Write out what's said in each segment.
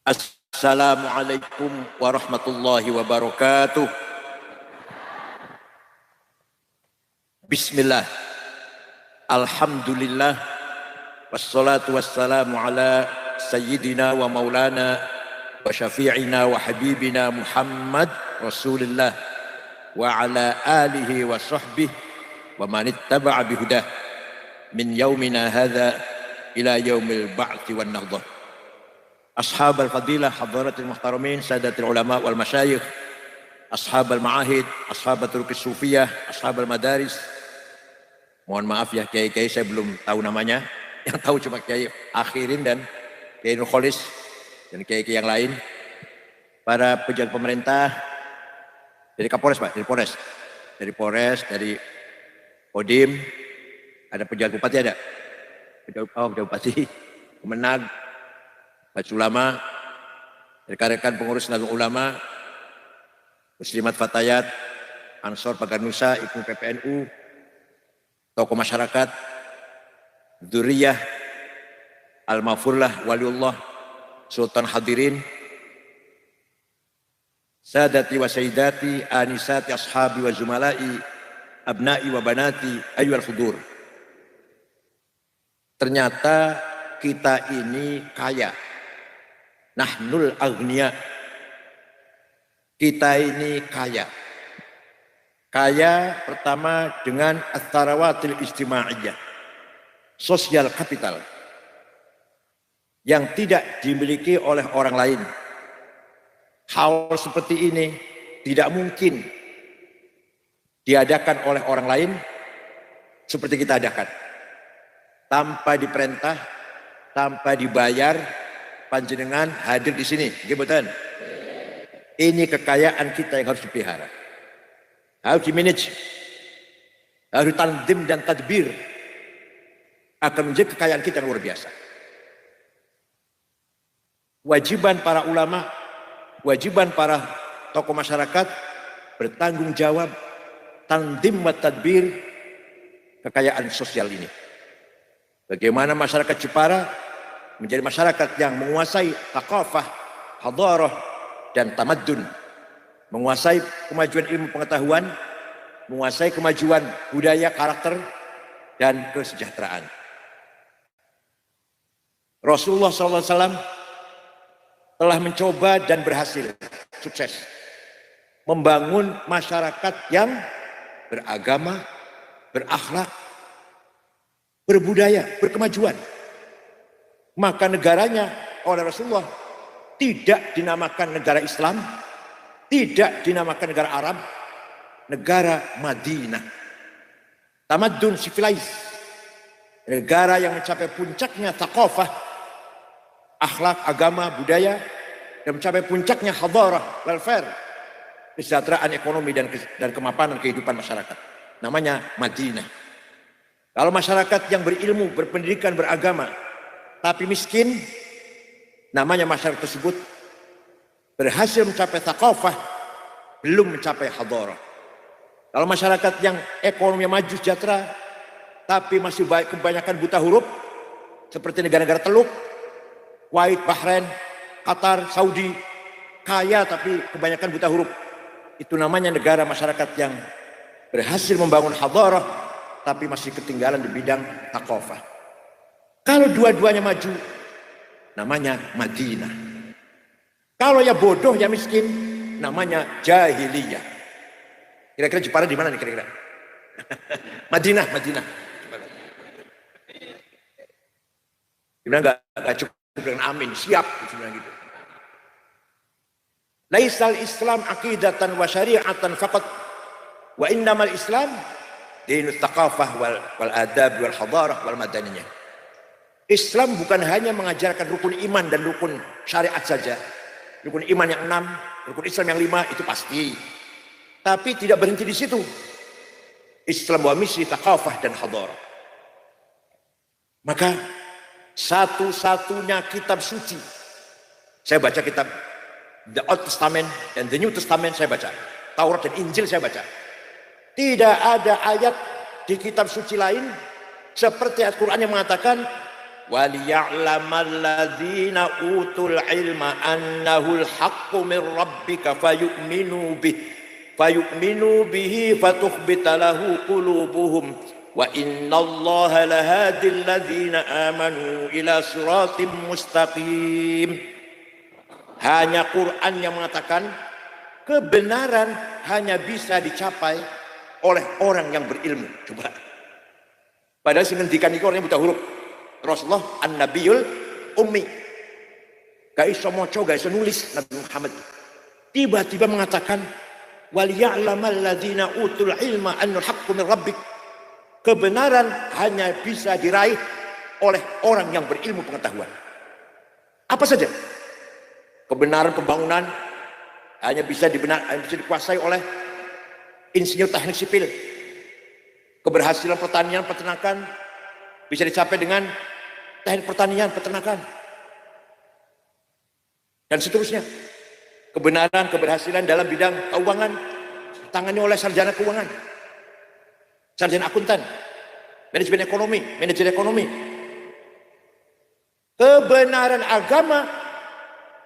Assalamualaikum warahmatullahi wabarakatuh. Bismillah. Alhamdulillah. Wassalatu wassalamu ala sayyidina wa maulana wa syafi'ina wa habibina Muhammad Rasulullah wa ala alihi wa sahbihi wa man ittaba'a bihudah min yaumina hadha ila yaumil ba'thi wan nahdhah. Ashab al-fadilah, hadaratul muhtaramin, sadatul ulama wal masyayikh, ashab al-ma'ahid, ashab al-turqis sufiyah, ashab al-madaris. Mohon maaf ya kiai-kiai saya belum tahu namanya. Yang tahu cuma Kiai Akhirin dan Kiai Nurkholis dan kiai-kiai yang lain. Para pejabat pemerintah dari Kapolres Pak, dari Polres. Dari Polres, dari Kodim, ada pejabat bupati ada. Pejabat bupati, Kemenag, Majelis Ulama, rekan-rekan pengurus Nahdlatul Ulama, Muslimat Fatayat, Ansor Pagar Nusa, Ibnu PPNU, tokoh masyarakat, Dzurriyyah, Al-Mafurlah, Waliullah, Sultan Hadirin, Sadati wa Sayyidati, Anisati, Ashabi wa Zumalai, Abnai wa Banati, Ayyuhal Hudur. Ternyata kita ini kaya. Nahnul aghnia. Kita ini kaya. Kaya pertama dengan at-tarawatil ijtimaiyah. Sosial kapital. Yang tidak dimiliki oleh orang lain. Hal seperti ini tidak mungkin diadakan oleh orang lain seperti kita adakan. Tanpa diperintah, tanpa dibayar, panjenengan hadir di sini, betul? Ini kekayaan kita yang harus dipelihara, harus dimanage, harus tanzim dan tadbir, akan menjadi kekayaan kita yang luar biasa. Wajiban para ulama, wajiban para tokoh masyarakat bertanggung jawab tanzim wa tadbir kekayaan sosial ini. Bagaimana masyarakat Jepara menjadi masyarakat yang menguasai thaqafah, hadarah, dan tamaddun, menguasai kemajuan ilmu pengetahuan, menguasai kemajuan budaya, karakter, dan kesejahteraan. Rasulullah SAW telah mencoba dan berhasil, sukses, membangun masyarakat yang beragama, berakhlak, berbudaya, berkemajuan. Maka negaranya oleh Rasulullah tidak dinamakan negara Islam, tidak dinamakan negara Arab, negara Madinah. Tamaddun, civilized, negara yang mencapai puncaknya thaqafah, akhlak, agama, budaya, dan mencapai puncaknya hadarah, welfare, kesejahteraan ekonomi dan kemapanan kehidupan masyarakat. Namanya Madinah. Kalau masyarakat yang berilmu, berpendidikan, beragama, tapi miskin, namanya masyarakat tersebut berhasil mencapai thaqafah, belum mencapai hadarah. Kalau masyarakat yang ekonomi maju sejahtera, tapi masih kebanyakan buta huruf, seperti negara-negara Teluk, Kuwait, Bahrain, Qatar, Saudi, kaya tapi kebanyakan buta huruf. Itu namanya negara masyarakat yang berhasil membangun hadarah, tapi masih ketinggalan di bidang thaqafah. Kalau dua-duanya maju, namanya Madinah. Kalau ya bodoh ya miskin, namanya jahiliyah. Kira-kira Jepara di mana nih kira-kira? Madinah. Gimana nggak cukup dengan amin, siap gitu. Laisal Islam aqidatan wa syari'atan faqat, wa innamal Islam dinut thaqafah wal adab wal hadarah wal madaniyah. Islam bukan hanya mengajarkan rukun iman dan rukun syariat saja. Rukun iman yang 6, rukun Islam yang 5 itu pasti. Tapi tidak berhenti di situ. Islam wa misi thaqafah dan hadarah. Maka satu-satunya kitab suci. Saya baca kitab The Old Testament dan The New Testament saya baca. Taurat dan Injil saya baca. Tidak ada ayat di kitab suci lain seperti Al-Quran yang mengatakan waliya'lamal ladzina utul ilma annahul haqqu min rabbika fayu'minu bihi fatukhbita lahu qulubuhum wa innallaha lahadil ladzina amanu ila siratim mustaqim. Hanya Quran yang mengatakan kebenaran hanya bisa dicapai oleh orang yang berilmu. Coba. Padahal sengendikan itu orangnya buta huruf. Rasulullah an-nabiyul ummi. Gak iso moco, gak iso nulis Nabi Muhammad. Tiba-tiba mengatakan waliya'lamal ladzina utul ilma annal haqqu min rabbik. Kebenaran hanya bisa diraih oleh orang yang berilmu pengetahuan. Apa saja? Kebenaran pembangunan hanya bisa dikuasai oleh insinyur teknik sipil. Keberhasilan pertanian, peternakan bisa dicapai dengan teknik pertanian, peternakan. Dan seterusnya. Kebenaran, keberhasilan dalam bidang keuangan ditangani oleh sarjana keuangan, sarjana akuntan, manajemen ekonomi. Kebenaran agama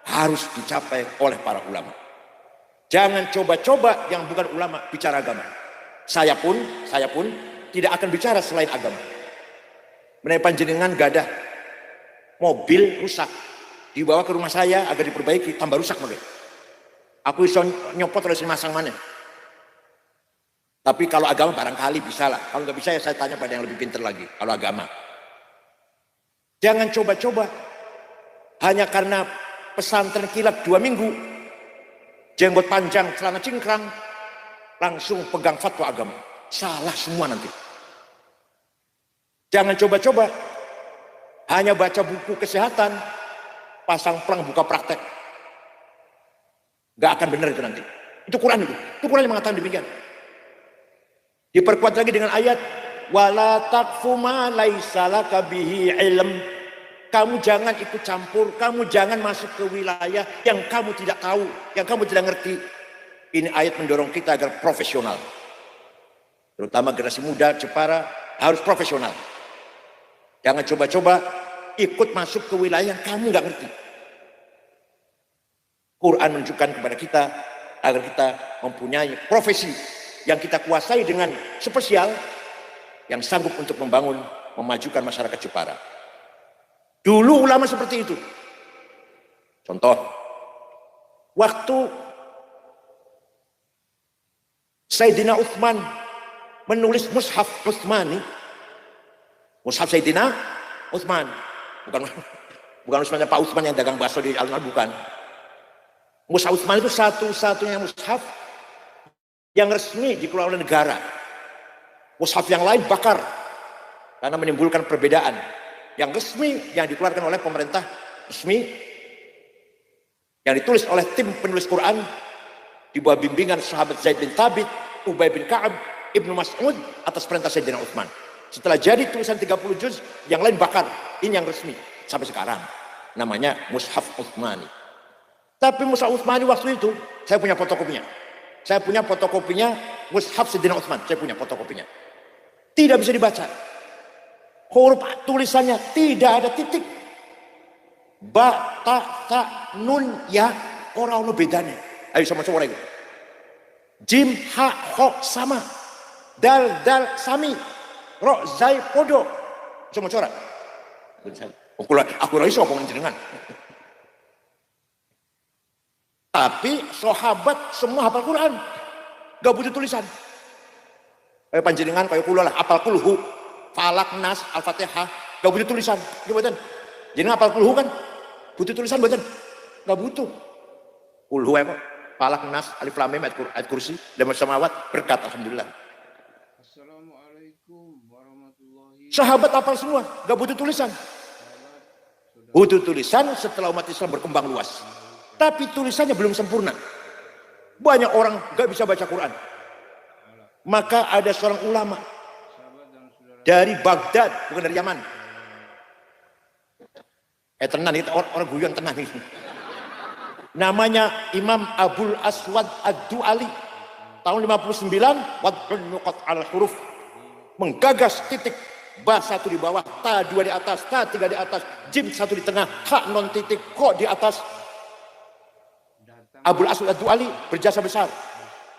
harus dicapai oleh para ulama. Jangan coba-coba yang bukan ulama bicara agama. Saya pun tidak akan bicara selain agama. Menaik panjenengan gadah mobil rusak, dibawa ke rumah saya agar diperbaiki, tambah rusak lagi. Aku bisa nyopot terus masang mana. Tapi kalau agama barangkali bisa lah. Kalau nggak bisa ya saya tanya pada yang lebih pintar lagi. Kalau agama, jangan coba-coba hanya karena pesantren kilat 2 minggu, jenggot panjang, celana cingkrang, langsung pegang fatwa agama. Salah semua nanti. Jangan coba-coba hanya baca buku kesehatan, pasang pelang buka praktek. Gak akan benar itu nanti. Itu Quran itu. Itu Quran yang mengatakan demikian. Diperkuat lagi dengan ayat wala taqfu ma laisa laka bihi ilm. Kamu jangan ikut campur, kamu jangan masuk ke wilayah yang kamu tidak tahu, yang kamu tidak ngerti. Ini ayat mendorong kita agar profesional. Terutama generasi muda Jepara harus profesional. Jangan coba-coba ikut masuk ke wilayah yang kamu nggak ngerti. Quran menunjukkan kepada kita agar kita mempunyai profesi yang kita kuasai dengan spesial, yang sanggup untuk membangun, memajukan masyarakat Jepara. Dulu ulama seperti itu. Contoh, waktu Sayyidina Utsman menulis Mushaf Utsmani, Mushaf Sayyidina Utsman, bukan Utsmannya Pak Utsman yang dagang bakso di Alun-Alun, bukan. Mushaf Utsman itu satu-satunya mushaf yang resmi dikeluarkan oleh negara. Mushaf yang lain bakar karena menimbulkan perbedaan. Yang resmi yang dikeluarkan oleh pemerintah resmi, yang ditulis oleh tim penulis Quran di bawah bimbingan sahabat Zaid bin Thabit, Ubay bin Ka'ab, Ibnu Mas'ud atas perintah Sayyidina Utsman. Setelah jadi tulisan 30 juz, yang lain bakar. Ini yang resmi sampai sekarang. Namanya Mushaf Utsmani. Tapi Mushaf Utsmani waktu itu saya punya fotokopinya. Saya punya fotokopinya Mushaf Sayyidina Utsman. Saya punya fotokopinya. Tidak bisa dibaca. Huruf tulisannya tidak ada titik. Ba, ta, ta, nun, ya. Orang bedanya. Ayo sama-sama itu. Jim, ha, ho, sama. Dal, dal, sami. Ro, zai, podo. Sama corak. Aku lagi sokong jenengan. Tapi sahabat semua hafal Quran. Gak butuh tulisan. Kayak panjenengan, kayak kula lah. Hafal kulhu, falak, nas, al-fatihah. Gak butuh tulisan. Gimana? Jenengan hafal kulhu kan? Butuh tulisan buatan? Gak butuh. Kulhu apa? Falak, nas, alif, lam, mim, ayat kursi. Dan samawat, berkat. Alhamdulillah. Assalamualaikum warahmatullahi wabarakatuh. Sahabat hafal semua. Gak butuh tulisan. Butuh tulisan setelah umat Islam berkembang luas. Tapi tulisannya belum sempurna. Banyak orang gak bisa baca Quran. Maka ada seorang ulama dari Baghdad, bukan dari Yaman. Tenan itu orang guyon tenan itu. Namanya Imam Abul Aswad Ad-Du'ali. Tahun 59, wad'un nuqat al huruf. Menggagas titik ba 1 di bawah, ta 2 di atas, ta 3 di atas, jim 1 di tengah, ha non titik, ko di atas. Abul Aswad Ad-Du'ali berjasa besar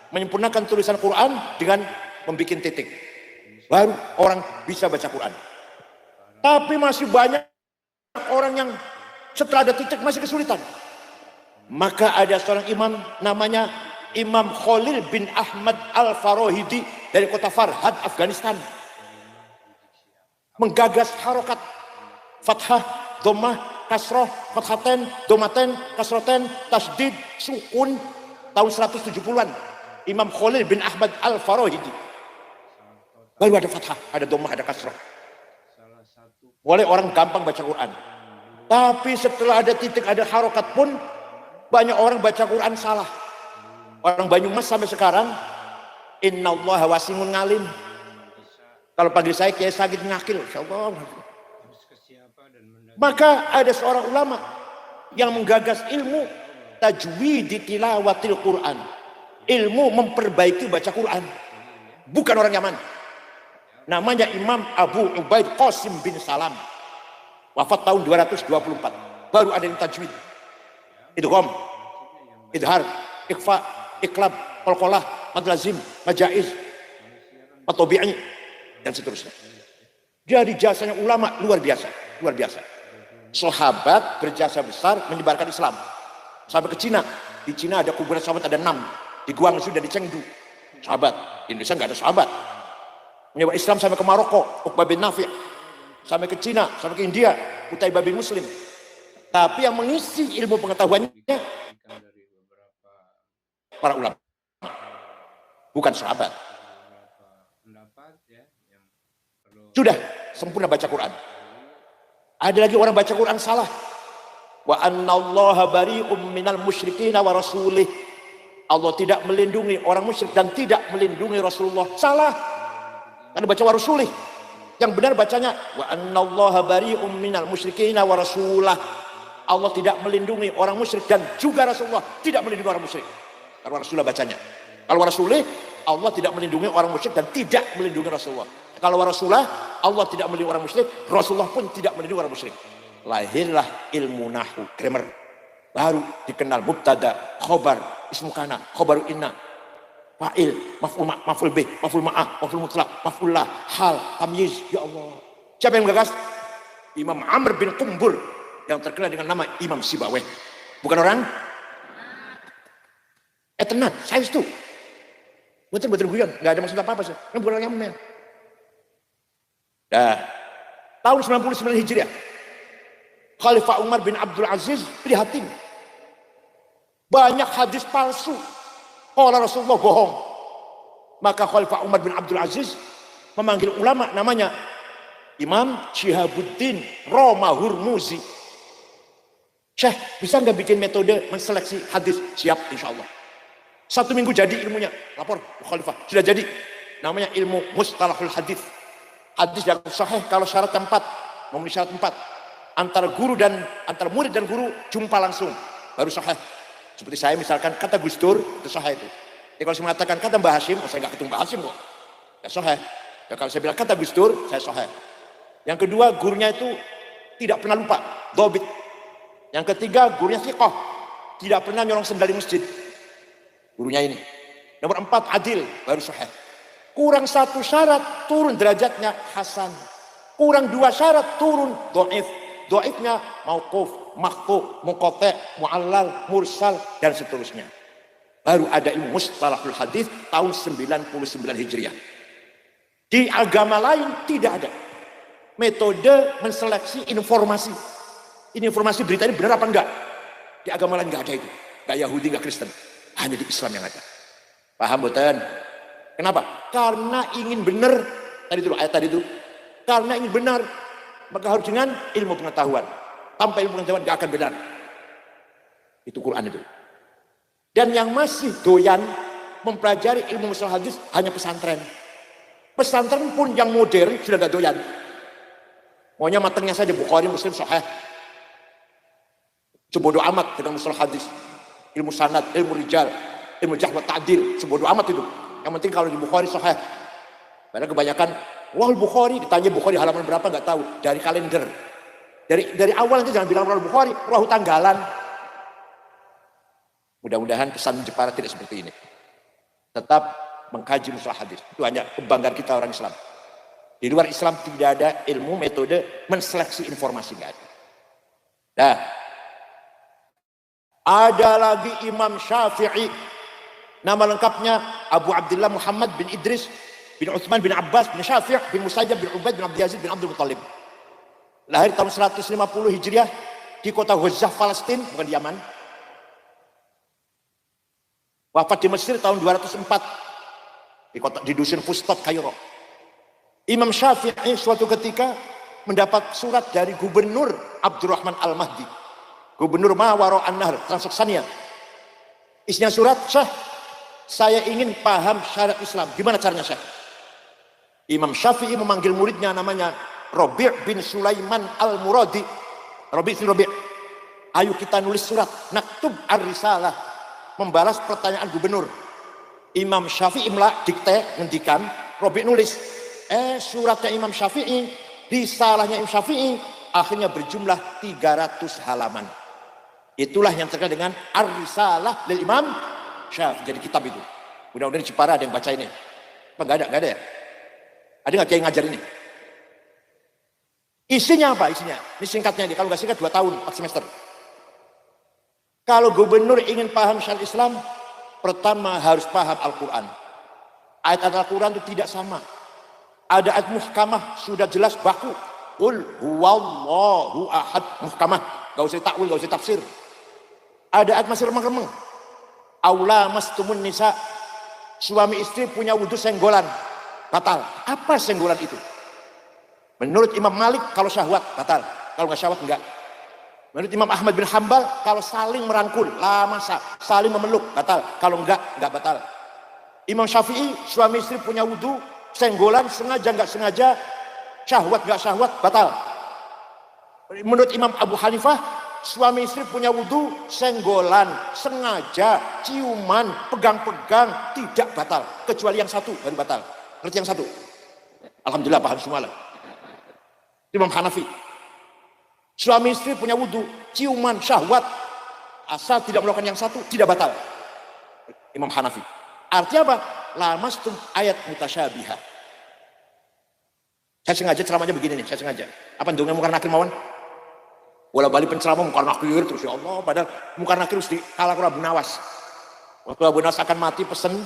menyempurnakan tulisan Quran dengan membuat titik. Baru orang bisa baca Quran. Tapi masih banyak orang yang setelah ada titik masih kesulitan. Maka ada seorang imam namanya Imam Khalil bin Ahmad Al-Farahidi dari kota Farhad, Afghanistan, menggagas harokat fathah, dhammah, kasroh, fathaten, domaten, kasroten, tasdid, sukun tahun 170-an. Imam Khalil bin Ahmad Al-Farahidi. Baru ada fathah, ada dhammah, ada kasroh. Mulai orang gampang baca Quran. Tapi setelah ada titik, ada harokat pun banyak orang baca Quran salah. Orang Banyumas sampai sekarang, innallaha wasimun ngalim. Kalau panggil saya Kiai Sagid Ngakil, insyaallah. Maka ada seorang ulama yang menggagas ilmu tajwid tilawatil Quran. Ilmu memperbaiki baca Quran. Bukan orang Yaman. Namanya Imam Abu Ubaid Qasim bin Salam. Wafat tahun 224. Baru ada yang tajwid. Idgham, idhar, ikhfa, iklab, qalqalah, mad lazim, majaiz, matobi'i, dan seterusnya. Jadi jasanya ulama luar biasa, luar biasa. Sahabat berjasa besar menyebarkan Islam sampai ke Cina. Di Cina ada kuburan sahabat, ada 6. Di Guangzhou dan di Chengdu. Sahabat. Di Indonesia nggak ada sahabat. Menyebar Islam sampai ke Maroko, Uqbah bin Nafi', sampai ke Cina, sampai ke India, Qutaibah bin Muslim. Tapi yang mengisi ilmu pengetahuannya para ulama, bukan sahabat. Sudah sempurna baca Quran. Ada lagi orang baca Quran salah. Wa annallaha bari'um minal musyrikin wa rasulih. Allah tidak melindungi orang musyrik dan tidak melindungi Rasulullah. Salah. Karena baca wa rasulih. Yang benar bacanya wa annallaha bari'um minal musyrikin wa rasulah. Allah tidak melindungi orang musyrik dan juga Rasulullah tidak melindungi orang musyrik. Kalau Rasulullah bacanya. Kalau Rasulullah, Allah tidak melindungi orang musyrik dan tidak melindungi Rasulullah. Kalau Rasulullah, Allah tidak melindungi orang musyrik, Rasulullah pun tidak melindungi orang musyrik. Lahirlah ilmu nahwu, grammar. Baru dikenal mubtada, khobar, ismu kana, khobaru inna, fa'il, maf'ul ma', maf'ul bih, maf'ul ma'ah, maf'ul mutlaq, maf'ul lah, hal, tamyiz. Ya Allah. Siapa yang menggagas? Imam Amr bin Qumbur yang terkenal dengan nama Imam Sibaweh. Bukan orang? Tenang, saya itu. Betul-betul guyon, nggak ada maksud apa-apa sih. Ini bukan orang Yaman. Dah. Tahun 99 Hijriah. Khalifah Umar bin Abdul Aziz prihatin. Banyak hadis palsu. Qala Rasulullah bohong. Maka Khalifah Umar bin Abdul Aziz memanggil ulama namanya Imam Syihabuddin Roma Hurmuzi. Syekh, bisa nggak bikin metode menseleksi hadis? Siap, insya Allah. 1 minggu jadi ilmunya. Lapor Khalifah, sudah jadi. Namanya ilmu mustalahul hadis. Hadis yang sahih kalau syarat 4, memenuhi syarat 4. Antara murid dan guru jumpa langsung, baru sahih. Seperti saya misalkan kata Gus Dur itu sahih itu. Ya, kalau saya mengatakan kata Mbah Hasyim, saya nggak ketemu Mbah Hasyim kok. Ya sahih. Ya, kalau saya bilang kata Gus Dur, saya sahih. Yang kedua, gurunya itu tidak pernah lupa, dhabit. Yang ketiga, gurunya thiqah, tidak pernah nyolong sendal di masjid. Gurunya ini. Nomor 4, adil, baru sahih. Kurang 1 syarat, turun derajatnya hasan. Kurang 2 syarat, turun dhaif. Dhaifnya mauquf, maqtu, munqati', mu'allal, mursal, dan seterusnya. Baru ada ilmu mustalahul hadis tahun 99 Hijriah. Di agama lain tidak ada metode menseleksi informasi. Ini informasi berita ini benar apa enggak? Di agama lain enggak ada itu. Enggak Yahudi, enggak Kristen. Hanya di Islam yang ada. Paham betul? Kenapa? Karena ingin benar. Tadi itu ayat tadi itu. Karena ingin benar, maka harus dengan ilmu pengetahuan. Tanpa ilmu pengetahuan enggak akan benar. Itu Quran itu. Dan yang masih doyan mempelajari ilmu mustalah hadis hanya pesantren. Pesantren pun yang modern sudah enggak doyan. Maunya matengnya saja Bukhari, Muslim, Sahih. Sebodoh amat dengan mustalah hadis. Ilmu sanad, ilmu rijal, ilmu jarh wa ta'dil, sebodoh amat itu. Yang penting kalau di Bukhari Sahih. Padahal kebanyakan Wah Bukhari, ditanya Bukhari halaman berapa nggak tahu, dari kalender. Dari awal nanti jangan bilang Wah Bukhari, Wah tanggalan. Mudah-mudahan pesan Jepara tidak seperti ini. Tetap mengkaji mustalah hadis. Itu hanya kebanggaan kita orang Islam. Di luar Islam tidak ada ilmu metode menseleksi informasi, nggak ada. Nah, ada lagi Imam Syafi'i. Nama lengkapnya Abu Abdullah Muhammad bin Idris bin Utsman bin Abbas bin Syafi' bin Musayyab bin Ubaid bin Abdul Yazid bin Abdul Muttalib. Lahir tahun 150 Hijriah di kota Ghazah, Palestina, bukan di Yaman. Wafat di Mesir tahun 204 di dusun Fustat, Kairo. Imam Syafi'i suatu ketika mendapat surat dari Gubernur Abdurrahman Al-Mahdi, Gubernur Mawaro An-Nahr, Transoksania. Isinya surat, Syekh, saya ingin paham syariat Islam. Gimana caranya, Syekh? Imam Syafi'i memanggil muridnya namanya Rabi' bin Sulaiman Al-Muradi. Rabi', ayo kita nulis surat, naktub ar-risalah, membalas pertanyaan gubernur. Imam Syafi'i dikte, ngendikan, Rabi' nulis. Suratnya Imam Syafi'i, risalahnya Imam Syafi'i, akhirnya berjumlah 300 halaman. Itulah yang terkenal dengan ar-risalah lil Imam Syafi'i. Jadi kitab itu. Mudah-mudahan di Jepara ada yang baca ini. Apa nggak ada ya? Ada nggak kiai ngajar ini? Isinya apa isinya? Ini singkatnya ini. Kalau nggak singkat 2 tahun, 4 semester. Kalau gubernur ingin paham syariat Islam, pertama harus paham Al-Quran. Ayat-ayat Al-Quran itu tidak sama. Ada ayat muhkamah, sudah jelas baku. Qul huwallahu ahad, muhkamah. Gak usah takwil, gak usah tafsir. Ada ayat masih remeng-remeng. Aula mastumun nisa, suami istri punya wudhu senggolan, batal. Apa senggolan itu? Menurut Imam Malik, kalau syahwat batal, kalau nggak syahwat enggak. Menurut Imam Ahmad bin Hambal, kalau saling merangkul, la masa, saling memeluk batal, kalau enggak batal. Imam Syafi'i, suami istri punya wudhu senggolan, sengaja nggak sengaja, syahwat nggak syahwat batal. Menurut Imam Abu Hanifah, suami istri punya wudhu senggolan, sengaja, ciuman, pegang-pegang, tidak batal, kecuali yang satu baru batal. Ngerti yang satu? Alhamdulillah paham semua lah. Imam Hanafi, suami istri punya wudhu, ciuman, syahwat, asal tidak melakukan yang satu tidak batal. Imam Hanafi. Artinya apa? Lamastum ayat mutasyabihah. Saya sengaja ceramahnya begini nih, saya sengaja. Apa dongeng Munkar Nakir mawon? Bola balik penceramah Munkar Nakir terus, ya Allah, padahal Munkar Nakir harus dikalah Abu Nawas. Waktu Abu Nawas akan mati, pesen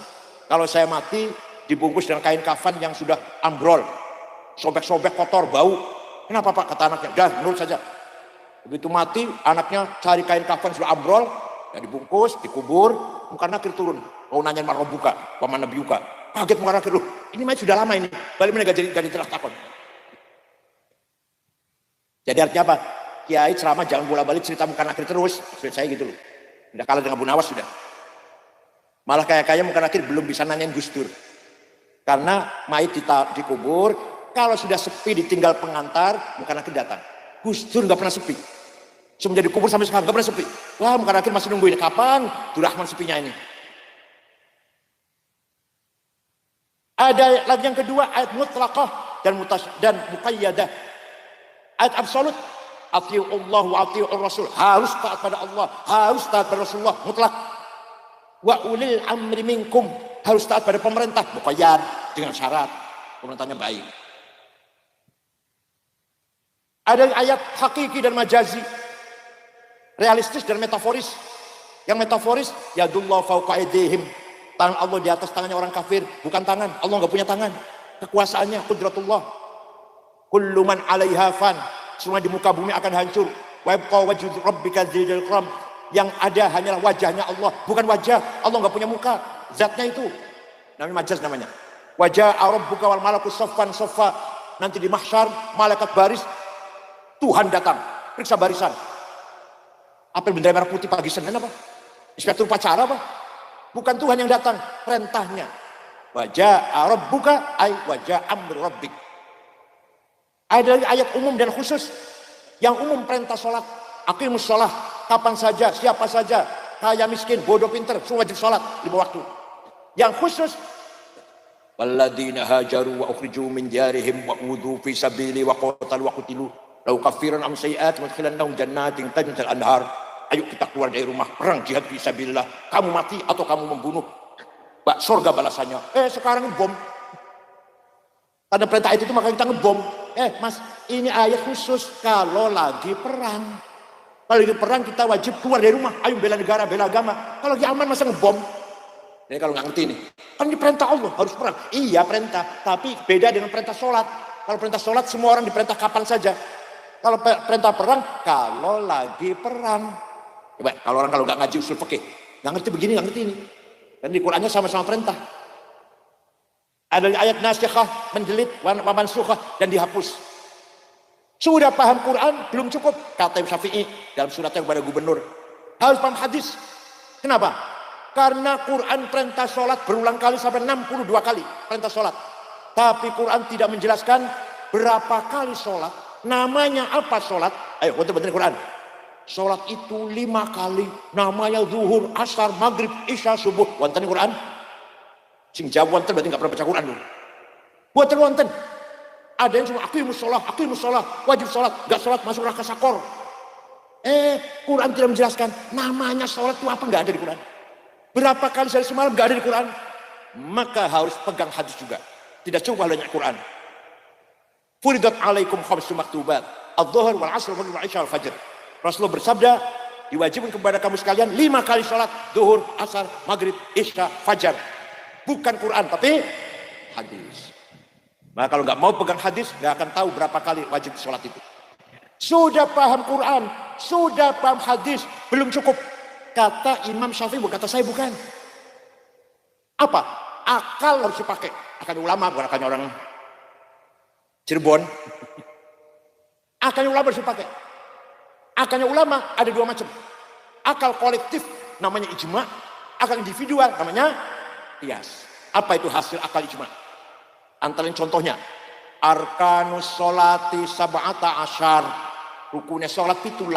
kalau saya mati dibungkus dengan kain kafan yang sudah ambrol, sobek-sobek, kotor, bau. Kenapa Pak? Kata anaknya, dah menurut saja. Begitu mati, anaknya cari kain kafan sudah ambrol, ya dibungkus, dikubur. Munkar Nakir turun, mau nanya marah buka, paman Nabi Yuka. Kaget Munkar Nakir, loh, ini mah sudah lama ini. Balik mereka jadi telah takon. Jadi artinya apa? Kiai ceramah jangan bola-balik cerita Munkar Nakir terus. Maksud saya gitu loh. Udah kalah dengan Abu Nawas sudah. Malah kayak Munkar Nakir belum bisa nanyain Gus Dur. Karena mayit dikubur, kalau sudah sepi ditinggal pengantar, Munkar Nakir datang. Gus Dur nggak pernah sepi. Semenjak dikubur sampai sekarang nggak pernah sepi. Wah, Munkar Nakir masih nungguin kapan Durrahman sepinya ini. Ada lagi yang kedua, ayat mutlaqah dan muqayyadah. Ayat absolut, atiiullah wa atiiur rasul, harus taat pada Allah, harus taat pada Rasulullah, mutlak. Wa ulil amri minkum, harus taat pada pemerintah, muqayyad dengan syarat pemerintahnya baik. Ada ayat hakiki dan majazi, realistis dan metaforis. Yang metaforis, yadullah fauqa aydihim, tangan Allah di atas tangannya orang kafir, bukan tangan, Allah nggak punya tangan. Kekuasaannya qudratullah. Kullu man 'alaiha fan, semua di muka bumi akan hancur. Wa yabqa wajhu rabbika dzil ikram, yang ada hanyalah wajahnya Allah, bukan wajah. Allah nggak punya muka, zatnya itu. Namanya majaz namanya. Wajah rabbuka wal malaku saffan saffa, nanti di mahsyar malaikat baris, Tuhan datang, periksa barisan. Apel bendera merah putih pagi Senin apa? Inspektur upacara apa? Bukan Tuhan yang datang, perintahnya. Wajah rabbuka ay wajah amri rabbik. Ada lagi ayat umum dan khusus. Yang umum perintah sholat, aqimus sholat, kapan saja, siapa saja, kaya miskin, bodoh pinter, semua wajib sholat 5 waktu. Yang khusus, Walladzina hajaru wa ukhriju min diyarihim wa udhu fi sabili wa qatalu wa qutilu lau kafiran am sayiat wa khilannahum jannatin tajri min anhar. Ayo kita keluar dari rumah, perang jihad fi sabilillah. Kamu mati atau kamu membunuh, surga balasannya. Sekarang bom. Karena perintah itu maka kita ngebom. Mas, ini ayat khusus kalau lagi perang. Kalau lagi perang kita wajib keluar dari rumah. Ayo bela negara, bela agama. Kalau lagi aman masa ngebom. Jadi kalau nggak ngerti ini, kan ini perintah Allah harus perang. Iya perintah, tapi beda dengan perintah sholat. Kalau perintah sholat semua orang diperintah kapan saja. Kalau perintah perang, kalau lagi perang. Coba kalau orang kalau nggak ngaji usul fikih, nggak ngerti begini, nggak ngerti ini. Dan di Qurannya sama-sama perintah. Ada ayat nasikhah, menjelit, wa mansukhah, dan dihapus. Sudah paham Quran belum cukup, kata Imam Syafi'i dalam suratnya kepada gubernur. Harus paham hadis. Kenapa? Karena Quran perintah sholat berulang kali sampai 62 kali perintah sholat. Tapi Quran tidak menjelaskan berapa kali sholat. Namanya apa sholat? Ayo betul-betul Quran. Sholat itu 5 kali. Namanya zuhur, asar, maghrib, isya, subuh. Wonten Quran. Sing jawab wonten berarti nggak pernah baca Quran dulu. Buat wonten. Ada yang cuma aqimus sholat, wajib sholat, nggak sholat masuk neraka sakor. Quran tidak menjelaskan namanya sholat itu apa, nggak ada di Quran. Berapa kali sehari semalam nggak ada di Quran. Maka harus pegang hadis juga. Tidak cukup hanya Quran. Furidat alaikum khamsu maktubat. Adh-dhuhr wal 'asr wal 'isya wal fajr. Rasulullah bersabda, diwajibkan kepada kamu sekalian 5 kali sholat, zuhur, asar, maghrib, isya, fajar. Bukan Quran tapi hadis. Nah kalau nggak mau pegang hadis, nggak akan tahu berapa kali wajib sholat itu. Sudah paham Quran, sudah paham hadis, belum cukup. Kata Imam Syafi'i, kata saya bukan. Apa? Akal harus dipakai. Akan ulama, bukan akan orang Cirebon. Akalnya ulama harus dipakai. Akalnya ulama ada 2 macam. Akal kolektif namanya ijma, akal individual namanya qiyas. Apa itu hasil akal ijma? Antara contohnya, arkanus sholati sab'ata asyar. Rukunnya sholat 17,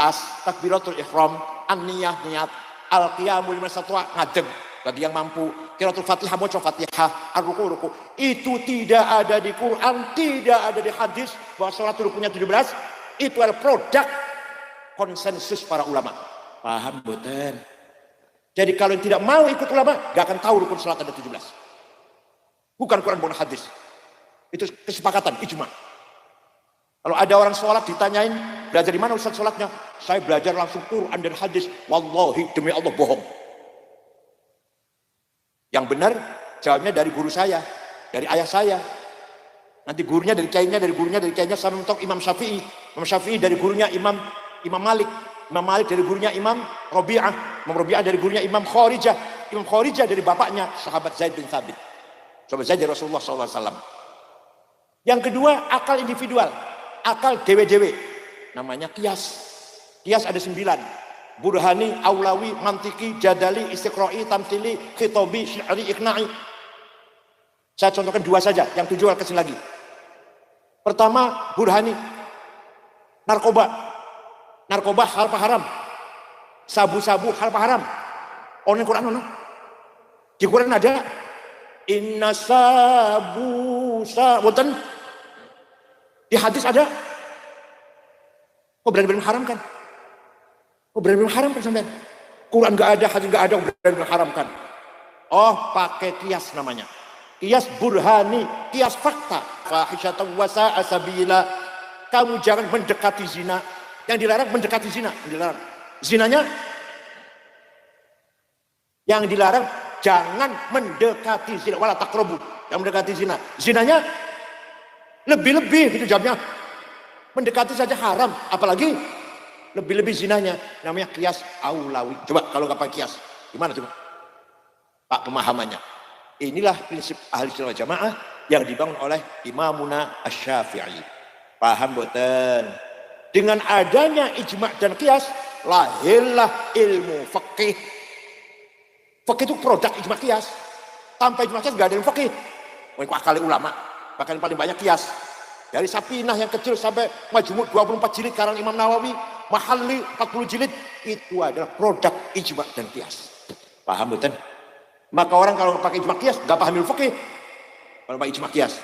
takbiratul ihram, an-niyah, niat, al-qiyamul masatwa, ngadeg bagi yang mampu, qiraatul Fatihah, baca Fatihah, ar-ruku. Itu tidak ada di Quran, tidak ada di hadis bahwa sholat rukunnya 17. Itu adalah produk konsensus para ulama. Paham betul? Jadi kalau yang tidak mau ikut ulama, gak akan tahu rukun sholat ada 17. Bukan Quran, bukan hadis. Itu kesepakatan, ijma. Kalau ada orang sholat ditanyain, belajar di mana Ustaz sholatnya? Saya belajar langsung Quran dan hadis. Wallahi demi Allah bohong. Yang benar jawabnya dari guru saya, dari ayah saya. Nanti gurunya dari kiainya, dari gurunya, dari kiainya sampai mentok Imam Syafi'i. Imam Syafi'i dari gurunya Imam Malik. Imam Malik dari gurunya Imam Rabi'ah. Imam Rabi'ah dari gurunya Imam Kharijah. Imam Kharijah dari bapaknya sahabat Zaid bin Thabit. Sahabat Zaid dari Rasulullah SAW. Yang kedua, akal individual. Akal dewe-dewe, namanya qiyas. Qiyas ada 9. Burhani, aulawi, mantiki, jadali, istiqra'i, tamthili, khitabi, syi'ri, iqna'i. Saya contohkan 2 saja, yang 7 kasih lagi. Pertama, burhani. Narkoba harpa haram. Sabu-sabu harpa haram. Ono Quran ono. Di Quran ada inna sabu wonten. Di hadis ada. Kok berani mengharamkan? Kok berani mengharamkan sampean? Quran enggak ada, hadis enggak ada, berani mengharamkan. Oh, pakai qiyas namanya. Qiyas burhani, qiyas fakta. Fahisyatan wa sa'a sabila. Kamu jangan mendekati zina. Yang dilarang mendekati zina, dilarang. Zinanya yang dilarang jangan mendekati zina, wala taqrabu. Yang mendekati zina. Zinanya lebih-lebih itu jawabnya. Mendekati saja haram, apalagi lebih-lebih zinanya. Namanya qiyas aulawi. Coba kalau nggak pakai qiyas, gimana coba? Pak pemahamannya. Inilah prinsip ahli sunnah jamaah yang dibangun oleh Imamuna Asy-Syafi'i. Paham boten? Dengan adanya ijma' dan qiyas, lahirlah ilmu fikih. Fikih itu produk ijma' qiyas. Tanpa ijma' qiyas nggak ada ilmu fikih. Mereka akali ulama. Bahkan paling banyak qiyas. Dari Sapinah yang kecil sampai Majmu' 24 jilid karang Imam Nawawi, Mahalli 40 jilid, itu adalah produk ijma' dan qiyas. Paham betul? Maka orang kalau pakai ijma' qiyas enggak paham ilmu fikih. Kalau pakai ijma qiyas.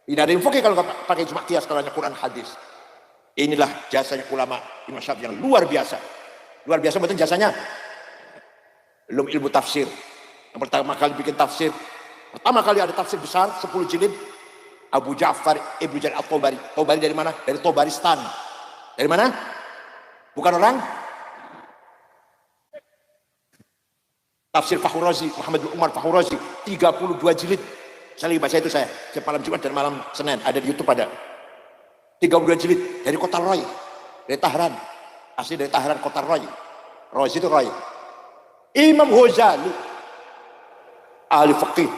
Tidak ada yang fikih kalau nggak pakai ijma qiyas, kalau hanya Quran hadis. Inilah jasanya ulama Imam Syafi'i yang luar biasa. Luar biasa betul jasanya. Belum ilmu tafsir. Yang pertama kali bikin tafsir. Pertama kali ada tafsir besar 10 jilid. Abu Ja'far Ibnu Jarir At-Tabari. Tabari dari mana? Dari Tabaristan. Dari mana? Bukan orang. Tafsir Fakhrur Razi, Muhammad bin Umar Fakhrur Razi, 32 jilid. Saya lagi baca itu saya. Setiap malam Jumat dan malam Senin ada di YouTube ada. 32 jilid dari Kota Roy, dari Tahran. Asli dari Tahran, Kota Roy. Roy itu Roy. Imam Ghazali, ahli fikih,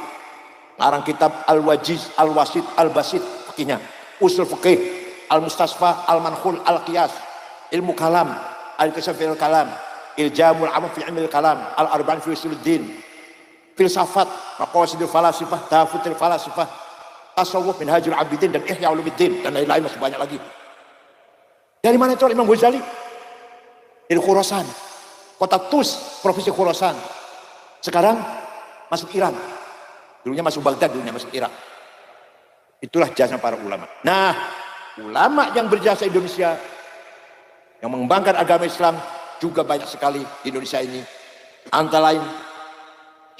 ngarang kitab Al-Wajiz, Al-Wasit, Al-Basit, fikihnya. Usul fikih, Al-Mustasfa, Al-Mankhul, Al-Qiyas, ilmu kalam, Al-Kisah fil kalam, Iljamul Amal fi Ilmil Kalam, Al-Arba'in fi Usuluddin, filsafat, Maqasidul Falasifah, Tafutul Falasifah, Tasawuf, Minhajul Abidin, dan Ihya Ulumuddin, dan lain-lain masih banyak lagi. Dari mana itu Imam Ghazali? Dari Khurasan, kota Tus, provinsi Khurasan. Sekarang masuk Iran. Dulunya masuk Baghdad, dulunya masuk Irak. Itulah jasa para ulama. Nah, ulama yang berjasa Indonesia, yang mengembangkan agama Islam juga banyak sekali di Indonesia ini. Antara lain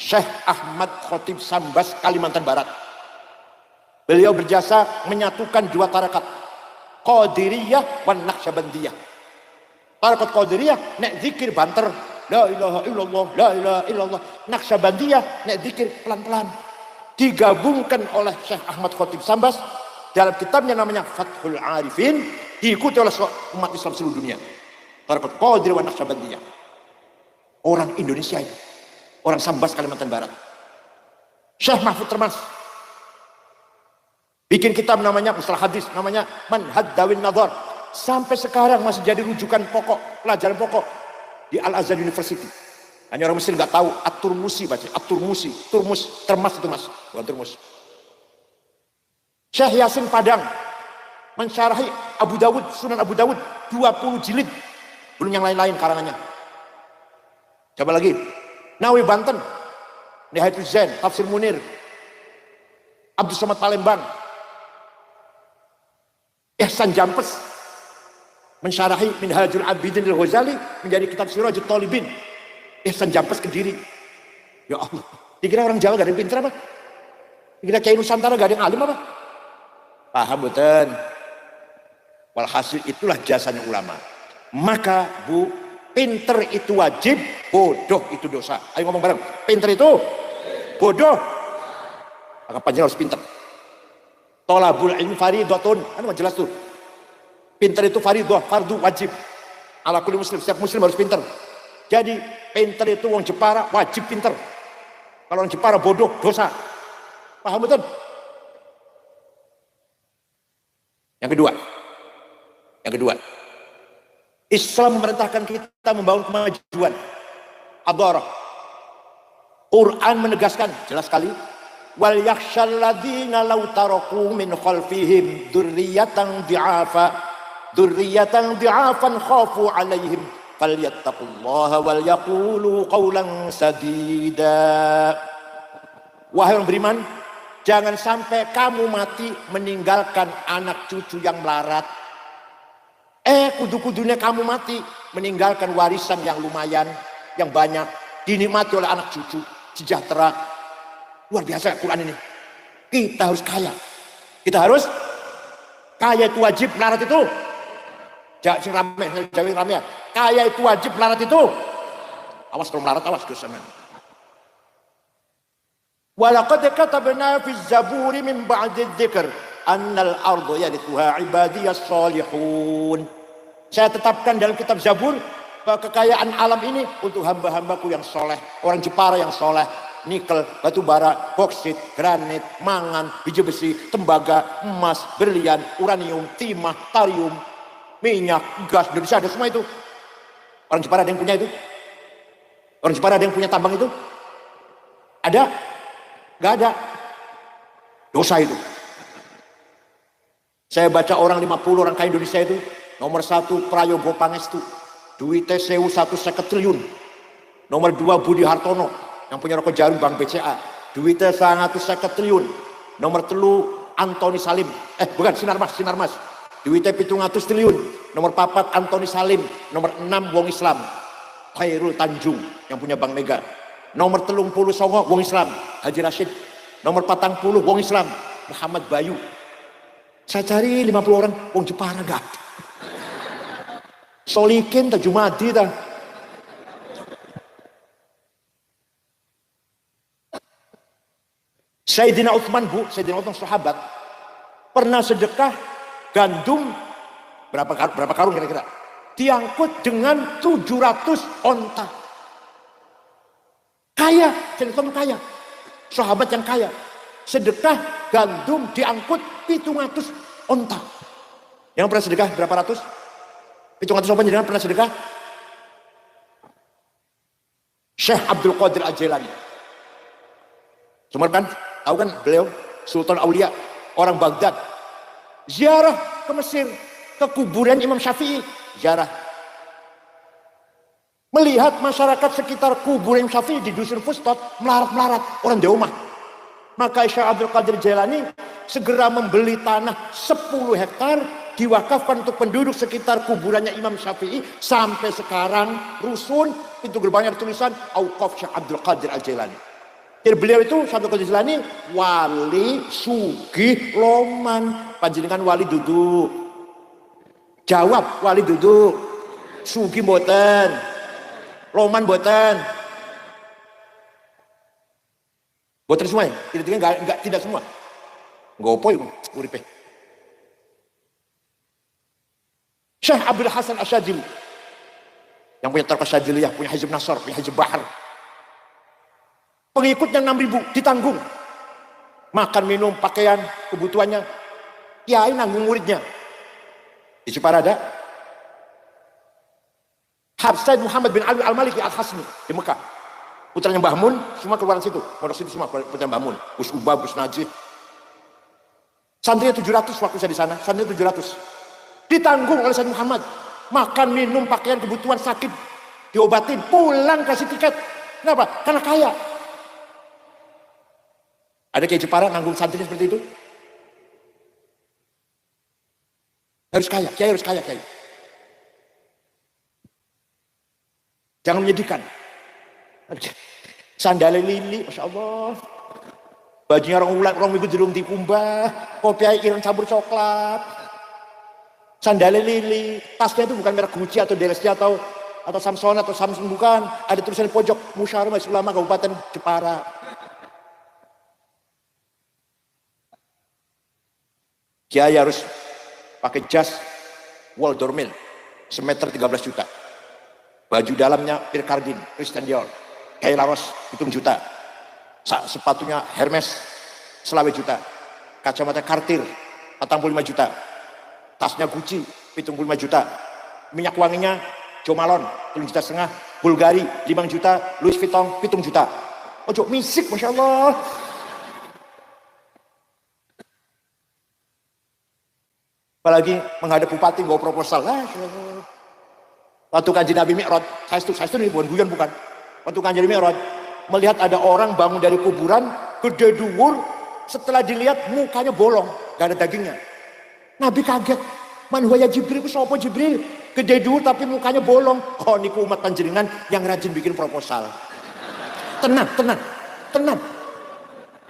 Syekh Ahmad Khotib Sambas, Kalimantan Barat. Beliau berjasa menyatukan dua tarekat, Qadiriyah dan Naqsyabandiyah. Tarekat Qadiriyah nek zikir banter, la ilaha illallah, la ilaha illallah. Naqsyabandiyah nek zikir pelan-pelan. Digabungkan oleh Syekh Ahmad Khotib Sambas dalam kitabnya namanya Fathul Arifin, diikuti oleh umat Islam seluruh dunia. Tarekat Qadiriyah dan Naqsyabandiyah. Orang Indonesia itu, orang Sambas Kalimantan Barat. Syekh Mahfud Termas bikin kitab namanya Mustalah Hadis, namanya Manhaj Dawin Nadhar. Sampai sekarang masih jadi rujukan pokok, pelajaran pokok di Al-Azhar University. Hanya orang Muslim nggak tahu At-Turmusi baca, At-Turmusi, Turmus, Termas itu mas, bukan Turmus. Syekh Yasin Padang mensyarahi Abu Dawud, Sunan Abu Dawud 20 jilid. Belum yang lain-lain karangannya. Coba lagi. Nawawi Banten, Nihayatul Zain, Tafsir Munir, Abdul Somad Palembang, Ihsan Jampes mensyarahi Minhajul Abidin Al-Ghazali menjadi kitab Sirajul Talibin. Ihsan Jampes Kediri. Ya Allah, dikira orang Jawa gak ada yang pintar apa? Dikira Kiai Nusantara gak ada yang alim apa? Paham betul. Walhasil itulah jasanya ulama. Maka Bu, pinter itu wajib, bodoh itu dosa. Ayo ngomong bareng. Pinter itu bodoh. Maka panjang harus pinter. Tolabul ilmi faridatun. Kan jelas tuh. Pinter itu faridah, fardu wajib. Ala kulli muslim, setiap muslim harus pinter. Jadi pinter itu orang Jepara wajib pinter. Kalau orang Jepara bodoh, dosa. Paham betul? Yang kedua, Islam memerintahkan kita membangun kemajuan. Hadarah. Quran menegaskan jelas sekali. Wal yakhshal ladzina law taraku min khalfihim dzurriyyatan dhi'afan khafu 'alaihim falyattaqullaha wal yaqulu qawlan sadida. Wahai orang beriman, jangan sampai kamu mati meninggalkan anak cucu yang melarat. Kudu-kudunya kamu mati meninggalkan warisan yang lumayan, yang banyak, dinikmati oleh anak cucu, sejahtera. Luar biasa Quran ini. Kita harus kaya. Kita harus kaya, itu wajib, melarat itu. Jangan rame ya. Kaya itu wajib, melarat itu. Awas kalau melarat, awas dosa. Walaqad katabna fi zaburi min ba'di dzikr annal ardu yarithuha ibadiyas salihun. Saya tetapkan dalam kitab Zabur bahwa kekayaan alam ini untuk hamba-hambaku yang soleh, orang Jepara yang soleh, nikel, batu bara, boksit, granit, mangan, biji besi, tembaga, emas, berlian, uranium, timah, tarium, minyak, gas, Indonesia ada semua itu. Orang Jepara ada yang punya itu? Orang Jepara ada yang punya tambang itu? Ada? Gak ada. Dosa itu. Saya baca orang 50 orang kaya Indonesia itu, nomor 1 Prayogo Pangestu, duitnya sewu 150 triliun. Nomor 2 Budi Hartono, yang punya rokok jarum Bank BCA, duitnya 150 triliun. Nomor telu Antoni Salim. Bukan, Sinarmas. Duitnya 700 triliun. Nomor 4 Antoni Salim. Nomor 6 wong Islam. Khairul Tanjung yang punya Bank Mega. Nomor 30 Songo wong Islam. Haji Rashid. Nomor 40 wong Islam. Muhammad Bayu. Saya cari 50 orang wong Jepara gak. Solikin tak Jumadi tak. Sayyidina Utsman Sayyidina Utsman sahabat pernah sedekah gandum berapa karung kira-kira, diangkut dengan 700 onta. Kaya, Sayyidina Utsman kaya, sahabat yang kaya, sedekah gandum diangkut 700 onta. Yang pernah sedekah berapa ratus? 700 onta jangan pernah sedekah? Syekh Abdul Qadir Al-Jailani. Semua kan? Tahu kan beliau Sultan Aulia, orang Baghdad. Ziarah ke Mesir, ke kuburan Imam Syafi'i, ziarah. Melihat masyarakat sekitar kuburan Imam Syafi'i di dusun Fustat melarat-melarat, orang di rumah. Maka Syekh Abdul Qadir Jailani segera membeli tanah 10 hektar diwakafkan untuk penduduk sekitar kuburannya Imam Syafi'i. Sampai sekarang rusun pintu gerbangnya tulisan Auqaf Syekh Abdul Qadir Al-Jailani. Jadi beliau itu Syekh Abdul Qadir Jailani wali sugih loman. Panjenengan wali duduk. Jawab, wali duduk. Sugih mboten. Loman mboten. Mboten semua ya? Tidak semua. Ngopo iku uripe. Syekh Abdul Hasan Asyadzili yang punya Tarqah Syadziliyah, punya Hizb Nasr, punya Hizb Bahar. Pengikutnya 6.000 ditanggung. Makan, minum, pakaian, kebutuhannya. Kiai nanggung muridnya. Di Jepara ada Habib Muhammad bin Ali Al-Maliki Al-Hasmi di Mekah. Putranya Mbah Mun, semua keluar situ. Pondok situ semua putranya Mbah Mun. Gus Ubah, Gus Najih. Santrinya 700 waktu saya di sana. Santrinya 700. Ditanggung oleh Sayyid Muhammad. Makan, minum, pakaian, kebutuhan, sakit. Diobatin, pulang kasih tiket. Kenapa? Karena kaya. Ada Kiai Jepara nanggung santri seperti itu? Harus kaya, Kiai harus kaya, Kiai. Jangan menyedihkan. Sandalnya lili, Masya Allah. Bajunya orang minggu jerung dikumbah. Kopi air ireng campur coklat. Sandalnya lili. Tasnya itu bukan merek Gucci atau DLSD atau Samsung atau Samsung, bukan. Ada tulisan di pojok Musyawarah Majelis Ulama Kabupaten Jepara. Kiai harus pakai jas Wall Dormil semeter 13 juta. Baju dalamnya Pierre Cardin, Christian Dior. Kiai Laros 7 juta. Sepatunya Hermes selawe juta. Kacamata Cartier 45 juta. Tasnya Gucci 75 juta. Minyak wanginya Jo Malone 7,5 juta. Bulgari 5 juta. Louis Vuitton 7 juta. Ojo misik, Masya Allah. Apalagi menghadap bupati bawa proposal. Waktu Kanjeng Nabi Mi'raj, saya itu bukan guyon, bukan. Waktu Kanjeng Nabi Mi'raj melihat ada orang bangun dari kuburan, gede dhuwur, setelah dilihat mukanya bolong, gak ada dagingnya. Nabi kaget. Man huwa ya Jibril, sapa Jibril? Gede dhuwur tapi mukanya bolong. Oh niku umat panjenengan yang rajin bikin proposal. Tenang.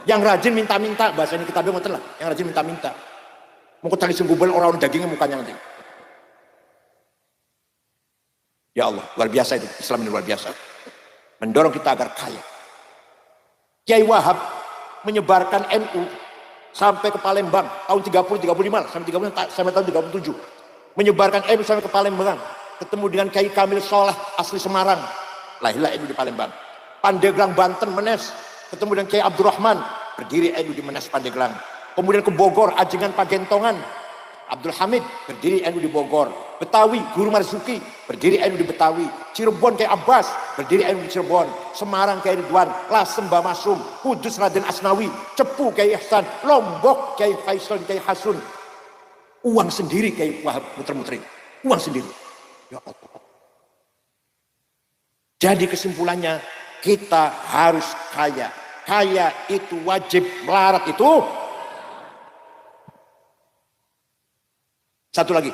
Yang rajin minta-minta, bahasa ini kita bilang ngoten lah, yang rajin minta-minta. Mau tali sembubel orang dagingnya mukanya nanti. Ya Allah, luar biasa itu. Islam ini luar biasa. Mendorong kita agar kaya. Kiai Wahab menyebarkan NU sampai ke Palembang tahun 35 sampai tahun 37. Menyebarkan NU sampai ke Palembang. Ketemu dengan Kiai Kamil Soleh asli Semarang. Lahirlah NU di Palembang. Pandeglang Banten Menes. Ketemu dengan Kiai Abdurrahman. Berdiri NU di Menes Pandeglang. Kemudian ke Bogor, Ajengan Pagentongan, Abdul Hamid, berdiri NU di Bogor. Betawi, Guru Marzuki, berdiri NU di Betawi. Cirebon, Kiai Abbas, berdiri NU di Cirebon. Semarang, Kiai Ridwan. Lasem, Mbah Masum. Kudus, Raden Asnawi. Cepu, Kiai Ihsan. Lombok, Kiai Faisal, Kiai Hasun. Uang sendiri, Kiai Wahab muter-muterin. Uang sendiri. Ya Allah. Jadi kesimpulannya, kita harus kaya. Kaya itu wajib, melarat itu Satu lagi.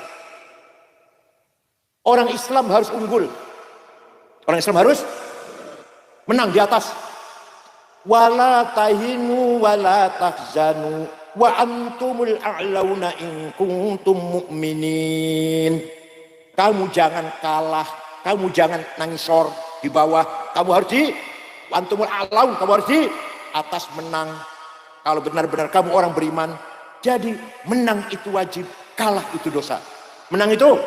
Orang Islam harus unggul. Orang Islam harus menang di atas. Wala tahinu wala tahzanu wa antumul a'launa in kuntum mu'minin. Kamu jangan kalah, kamu jangan nangisor di bawah, kamu harus di antumul a'laun, kamu harus di atas menang. Kalau benar-benar kamu orang beriman, jadi menang itu wajib, kalah itu dosa. Menang itu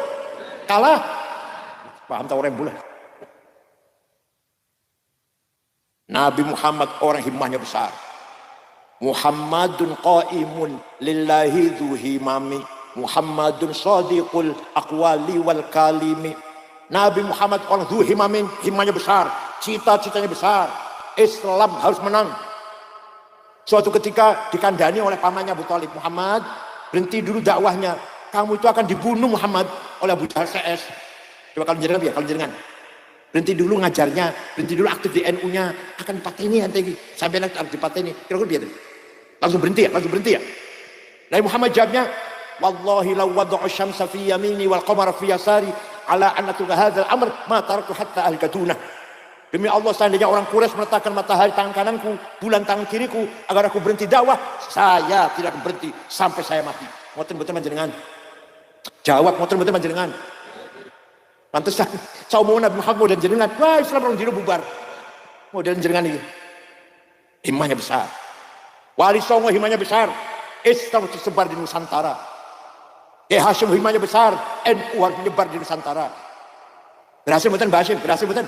kalah. Paham tak orang bulan? Nabi Muhammad orang himmahnya besar. Muhammadun qaimun lillahi dhu himami. Muhammadun sadiqul aqwali wal kalimi. Nabi Muhammad orang dhu himamin, himmahnya besar, cita-citanya besar. Islam harus menang. Suatu ketika dikandani oleh pamannya Abu Thalib, Muhammad, berhenti dulu dakwahnya. Kamu itu akan dibunuh Muhammad oleh Abu Jahal CS. Coba kalau jenengan ya, kalau jenengan. Berhenti dulu ngajarnya, berhenti dulu aktif di NU-nya, akan pateni nanti sampai nanti harus dipateni. Kira-kira biar langsung berhenti ya, langsung berhenti ya. Nabi Muhammad jawabnya, wallahi law wada'u syamsa fi yamini wal qamara fi yasari ala annatu hadzal amr ma taraktu hatta al-kaduna. Demi Allah, seandainya orang Quraisy meletakkan matahari tangan kananku, bulan tangan kiriku, agar aku berhenti dakwah, saya tidak akan berhenti sampai saya mati. Ngoten-ngoten panjenengan. Jawab ngoten-ngoten panjenengan. Pantesan saya mau Nabi Muhammad dan jenengan, wah Islam orang dino bubar. Model jenengan ini. Himmahnya besar. Wali Songo himmahnya besar. Islam tersebar di Nusantara. Hashim himmahnya besar. NU harus menyebar di Nusantara. Berhasil betul Mbak Hashim? Berhasil betul?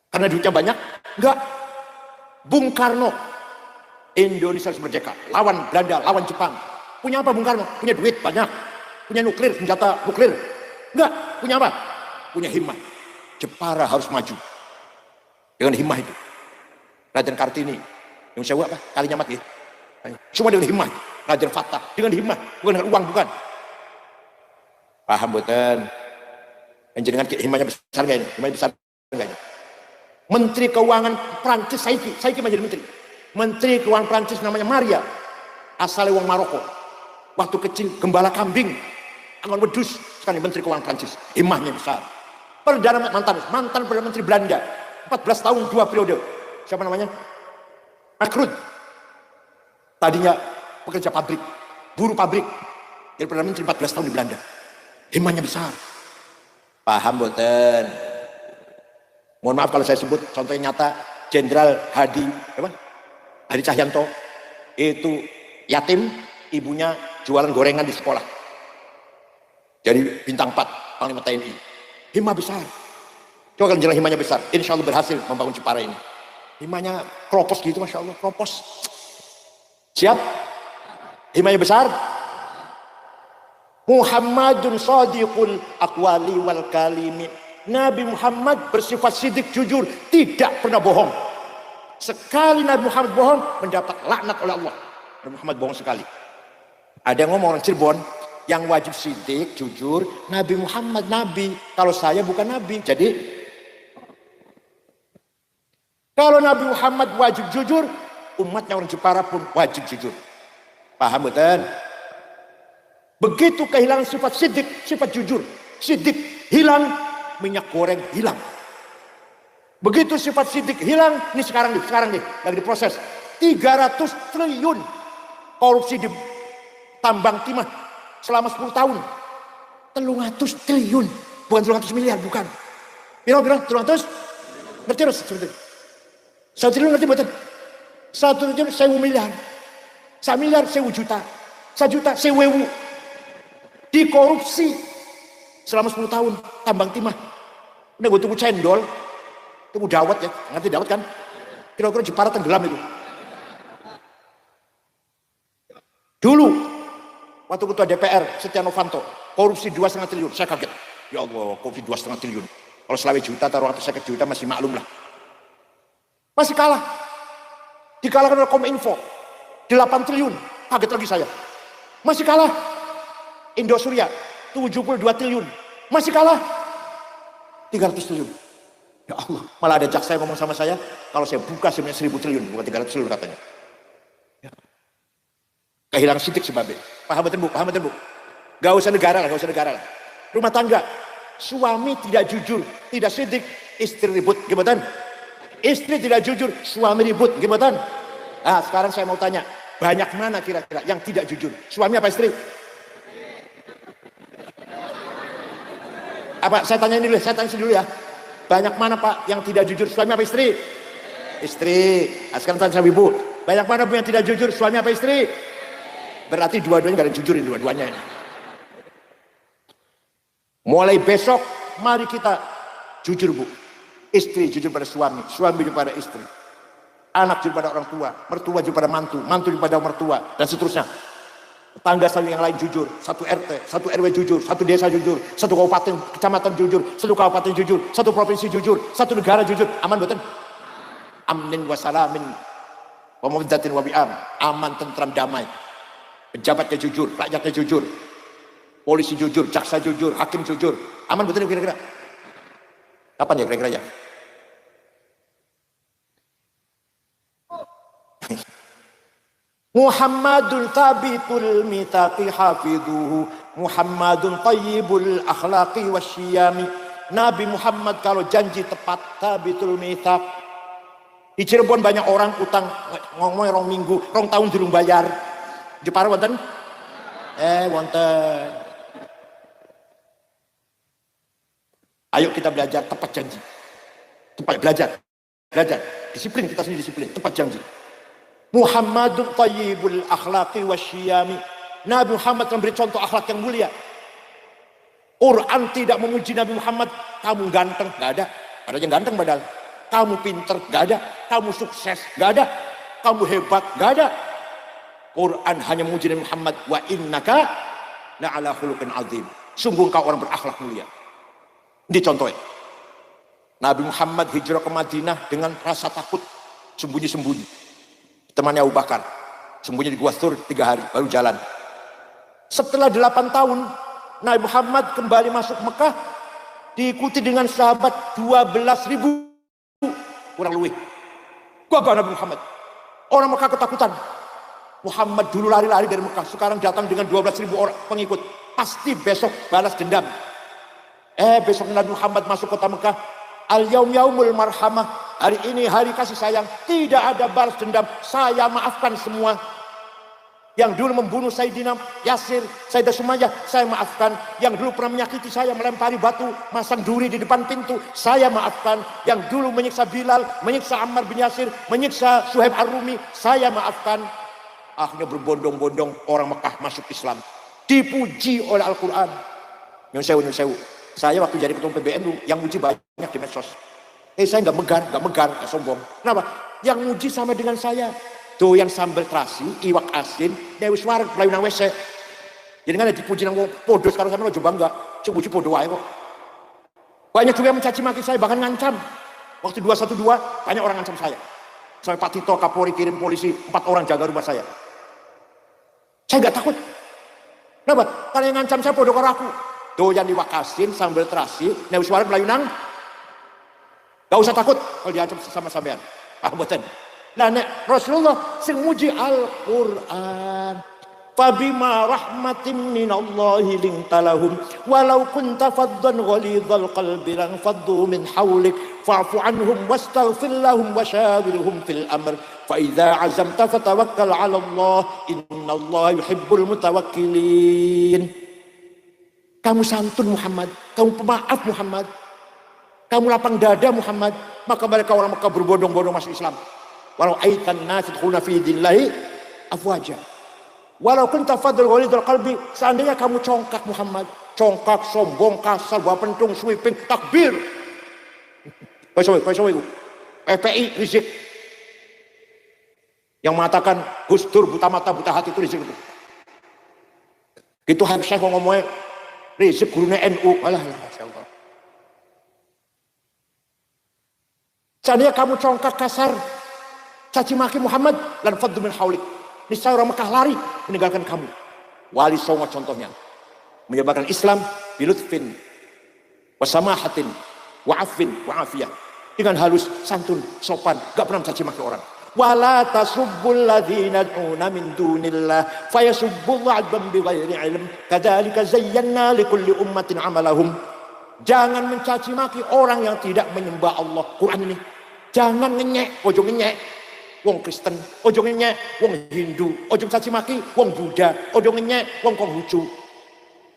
Karena duitnya banyak? Enggak. Bung Karno. Indonesia harus merdeka. Lawan Belanda, lawan Jepang. Punya apa Bung Karno? Punya duit banyak. Punya nuklir, senjata nuklir. Enggak, punya apa? Punya himmah. Jepara harus maju. Dengan himmah itu. Raden Kartini. Yang saya apa? Kalinyamat ya. Semua dengan himmah. Raden Fatah. Dengan himmah. Bukan dengan uang, bukan. Paham betul. Yang jenengan himmahnya besar enggak ini? Himmahnya besar enggak ini? Menteri Keuangan Prancis, Saiki menjadi menteri. Menteri Keuangan Prancis namanya Maria. Asalnya wong Maroko. Waktu kecil gembala kambing. Angon wedus sekali Menteri Keuangan Prancis, himmahnya besar. Mantan Perdana Menteri Belanda, 14 tahun 2 periode. Siapa namanya? Macron. Tadinya pekerja pabrik, buruh pabrik. Jadi Perdana Menteri 14 tahun di Belanda. Himmahnya besar. Paham boten? Mohon maaf kalau saya sebut contohnya nyata, Jenderal Hadi Cahyanto itu yatim, ibunya jualan gorengan di sekolah. Jadi bintang 4 Panglima TNI. Himmah besar. Coba kalau jelas himmahnya besar, insya Allah berhasil membangun Jepara ini. Himmahnya kropos gitu, Masya Allah, kropos. Siap? Himmahnya besar. Muhammadun sadiqul aqwali wal kalimi. Nabi Muhammad bersifat sidik, jujur, tidak pernah bohong. Sekali Nabi Muhammad bohong, mendapat laknat oleh Allah. Nabi Muhammad bohong sekali. Ada yang ngomong orang Cirebon, yang wajib sidik, jujur, Nabi Muhammad Nabi. Kalau saya bukan Nabi. Jadi, kalau Nabi Muhammad wajib jujur, umatnya orang Jepara pun wajib jujur. Paham betul? Begitu kehilangan sifat sidik, sifat jujur. Sidik hilang, minyak goreng hilang. Begitu sifat sidik hilang, ini sekarang nih, lagi diproses. 300 triliun korupsi di tambang timah. Selama 10 tahun 300 triliun, bukan 300 miliar, bukan. Biro 300? Ngerti harus 1 triliun, ngerti betul? 1 triliun 1.000 miliar, 1 miliar 1.000 juta, 1 juta 1.000. Dikorupsi selama 10 tahun tambang timah. Udah gue tunggu cendol, tunggu dawet ya, ngerti dawet kan? Kira-kira Jepara tenggelam itu. Dulu waktu ketua DPR Setia Novanto korupsi 2,5 triliun, saya kaget. Ya Allah, korupsi 2,5 triliun. Kalau selawe juta taruh 150 juta masih maklum lah. Masih kalah. Dikalahkan oleh Kominfo 8 triliun, kaget lagi saya. Masih kalah. Indosuria 72 triliun, masih kalah. 300 triliun. Ya Allah, malah ada jaksa yang ngomong sama saya, kalau saya buka sebenarnya 1.000 triliun, bukan 300 triliun katanya. Ya. Kehilangan sidik sebabnya. Paham betul Bu? Paham betul Bu? Gak usah negara lah. Rumah tangga, suami tidak jujur, tidak sidik, istri ribut, gimana? Istri tidak jujur, suami ribut, gimana? Nah, sekarang saya mau tanya, banyak mana kira-kira yang tidak jujur? Suami apa istri? Apa? Saya tanya dulu ya. Banyak mana Pak yang tidak jujur? Suami apa istri? Istri. Nah, sekarang tanya sama ibu. Banyak mana Bu yang tidak jujur? Suami apa istri? Berarti dua-duanya gak ada jujurin, dua-duanya. Mulai besok, mari kita jujur Bu. Istri jujur pada suami, suami jujur pada istri. Anak jujur pada orang tua, mertua jujur pada mantu, mantu jujur pada mertua, dan seterusnya. Tangga saling yang lain jujur, satu RT, satu RW jujur, satu desa jujur, satu kabupaten, kecamatan jujur, satu kabupaten jujur, satu provinsi jujur, satu negara jujur. Aman betul? Amnin wa salamin wa mawaddatin wa bi'am. Aman, tentram, damai. Pejabatnya jujur, rakyatnya jujur, polisi jujur, jaksa jujur, hakim jujur. Aman betul kira-kira? Kapan ya kira-kira ya? Muhammadun thabitul mitsaqi hafidhuhu, Muhammadun tayyibul akhlaqi wasyiyami. Nabi Muhammad kalau janji tepat, thabitul mitsaq. Di Cirebon banyak orang utang ngomong rong minggu, rong tahun durung bayar. Jepara wonten? Wonten. Ayo kita belajar tepat janji. Tepat belajar. Disiplin, kita sendiri disiplin, tepat janji. Muhammadun tayyibul akhlaqi wasyiyami. Nabi Muhammad memberi contoh akhlak yang mulia. Quran tidak memuji Nabi Muhammad. Kamu ganteng, gak ada. Ada yang ganteng padahal. Kamu pinter, gak ada. Kamu sukses, gak ada. Kamu hebat, gak ada. Quran hanya memuji Nabi Muhammad. Wa innaka la'ala khuluqin azim. Sungguh kau orang berakhlak mulia. Ini contohnya. Nabi Muhammad hijrah ke Madinah dengan rasa takut, sembunyi-sembunyi. Temannya Abu Bakar sembunyi di Gua Thur 3 hari baru jalan. Setelah 8 tahun Nabi Muhammad kembali masuk Mekah, diikuti dengan sahabat 12.000 kurang lebih. Gagah Nabi Muhammad. Orang Mekah ketakutan. Muhammad dulu lari-lari dari Mekah, sekarang datang dengan 12.000 orang pengikut. Pasti besok balas dendam. Besok Nabi Muhammad masuk kota Mekah. Al-yaum yaumul marhamah. Hari ini hari kasih sayang. Tidak ada balas dendam. Saya maafkan semua. Yang dulu membunuh Sayyidina Yasir, Sayyidah Sumayyah, saya maafkan. Yang dulu pernah menyakiti saya, melempari batu, masang duri di depan pintu, saya maafkan. Yang dulu menyiksa Bilal, menyiksa Ammar bin Yasir, menyiksa Suhaib Ar-Rumi, saya maafkan. Akhirnya berbondong-bondong orang Mekah masuk Islam. Dipuji oleh Al-Quran. Nyun sewu. Saya waktu jadi ketua PBNU, yang muji banyak di medsos. Saya nggak megar, nggak sombong. Kenapa? Yang muji sama dengan saya. Tuh yang sambal terasi, iwak asin, dewi suara, pelayu nang WC. Jadi kan dipuji nang podo sekarang sama lo coba enggak. Coba puji podo aja kok. Banyak juga yang mencaci maki saya, bahkan ngancam. Waktu 212, banyak orang ngancam saya. Sampai Pak Tito, Kapolri kirim polisi, 4 orang jaga rumah saya. Saya nggak takut. Kenapa? Karena yang ngancam saya podo karo aku. Tuh yang iwak asin, sambal terasi, dewi suara, pelayu nang. Gak usah takut kalau diancam sama sampean. Buatan. Nah, Rasulullah sing muji Al-Quran. Fabima rahmatin minallahi lintalahum walau kunta faddan ghalidhal qalbi lan faddu min hawlik fa'fu anhum wastaghfir lahum wasyawirhum fil amr fa idza azamta fatawakkal 'ala Allah innallaha yuhibbul mutawakkilin. Kamu santun Muhammad, kamu pemaaf Muhammad. Kamu lapang dada Muhammad, maka mereka orang Mekah berbondong-bondong masuk Islam. Walau aitan nas yadkhuluna fi dinillahi afwaja. Walau kunta fadl ghalidul qalbi, seandainya kamu congkak Muhammad, congkak, sombong, kasar, bawa pentung, sweeping, takbir. Kau PPI Rizik yang mengatakan Gus Dur buta mata buta hati itu Rizik itu. Gitu Habib Syekh ngomongnya Rizik gurunya NU. Alah, masyaallah. Seandainya kamu congkak kasar, caci maki Muhammad, lan faddu min haulik. Niscaya orang Mekah lari meninggalkan kamu. Wali Songo contohnya. Menyebarkan Islam bilutfin, wasamahatin, wa'afin, wa'afiyah. Dengan halus, santun, sopan, gak pernah mencaci maki orang. Wala tasubbul ladzina yad'una min dunillah fayasubbullaha 'adwan bighairi 'ilm. Kadzalika zayyana likulli ummatin 'amalahum. Jangan mencaci maki orang yang tidak menyembah Allah. Quran ini. Jangan ngenyek, ojo ngenyek wong Kristen, ojo ngenyek wong Hindu, ojo caci maki wong Buddha, ojo ngenyek wong Konghucu.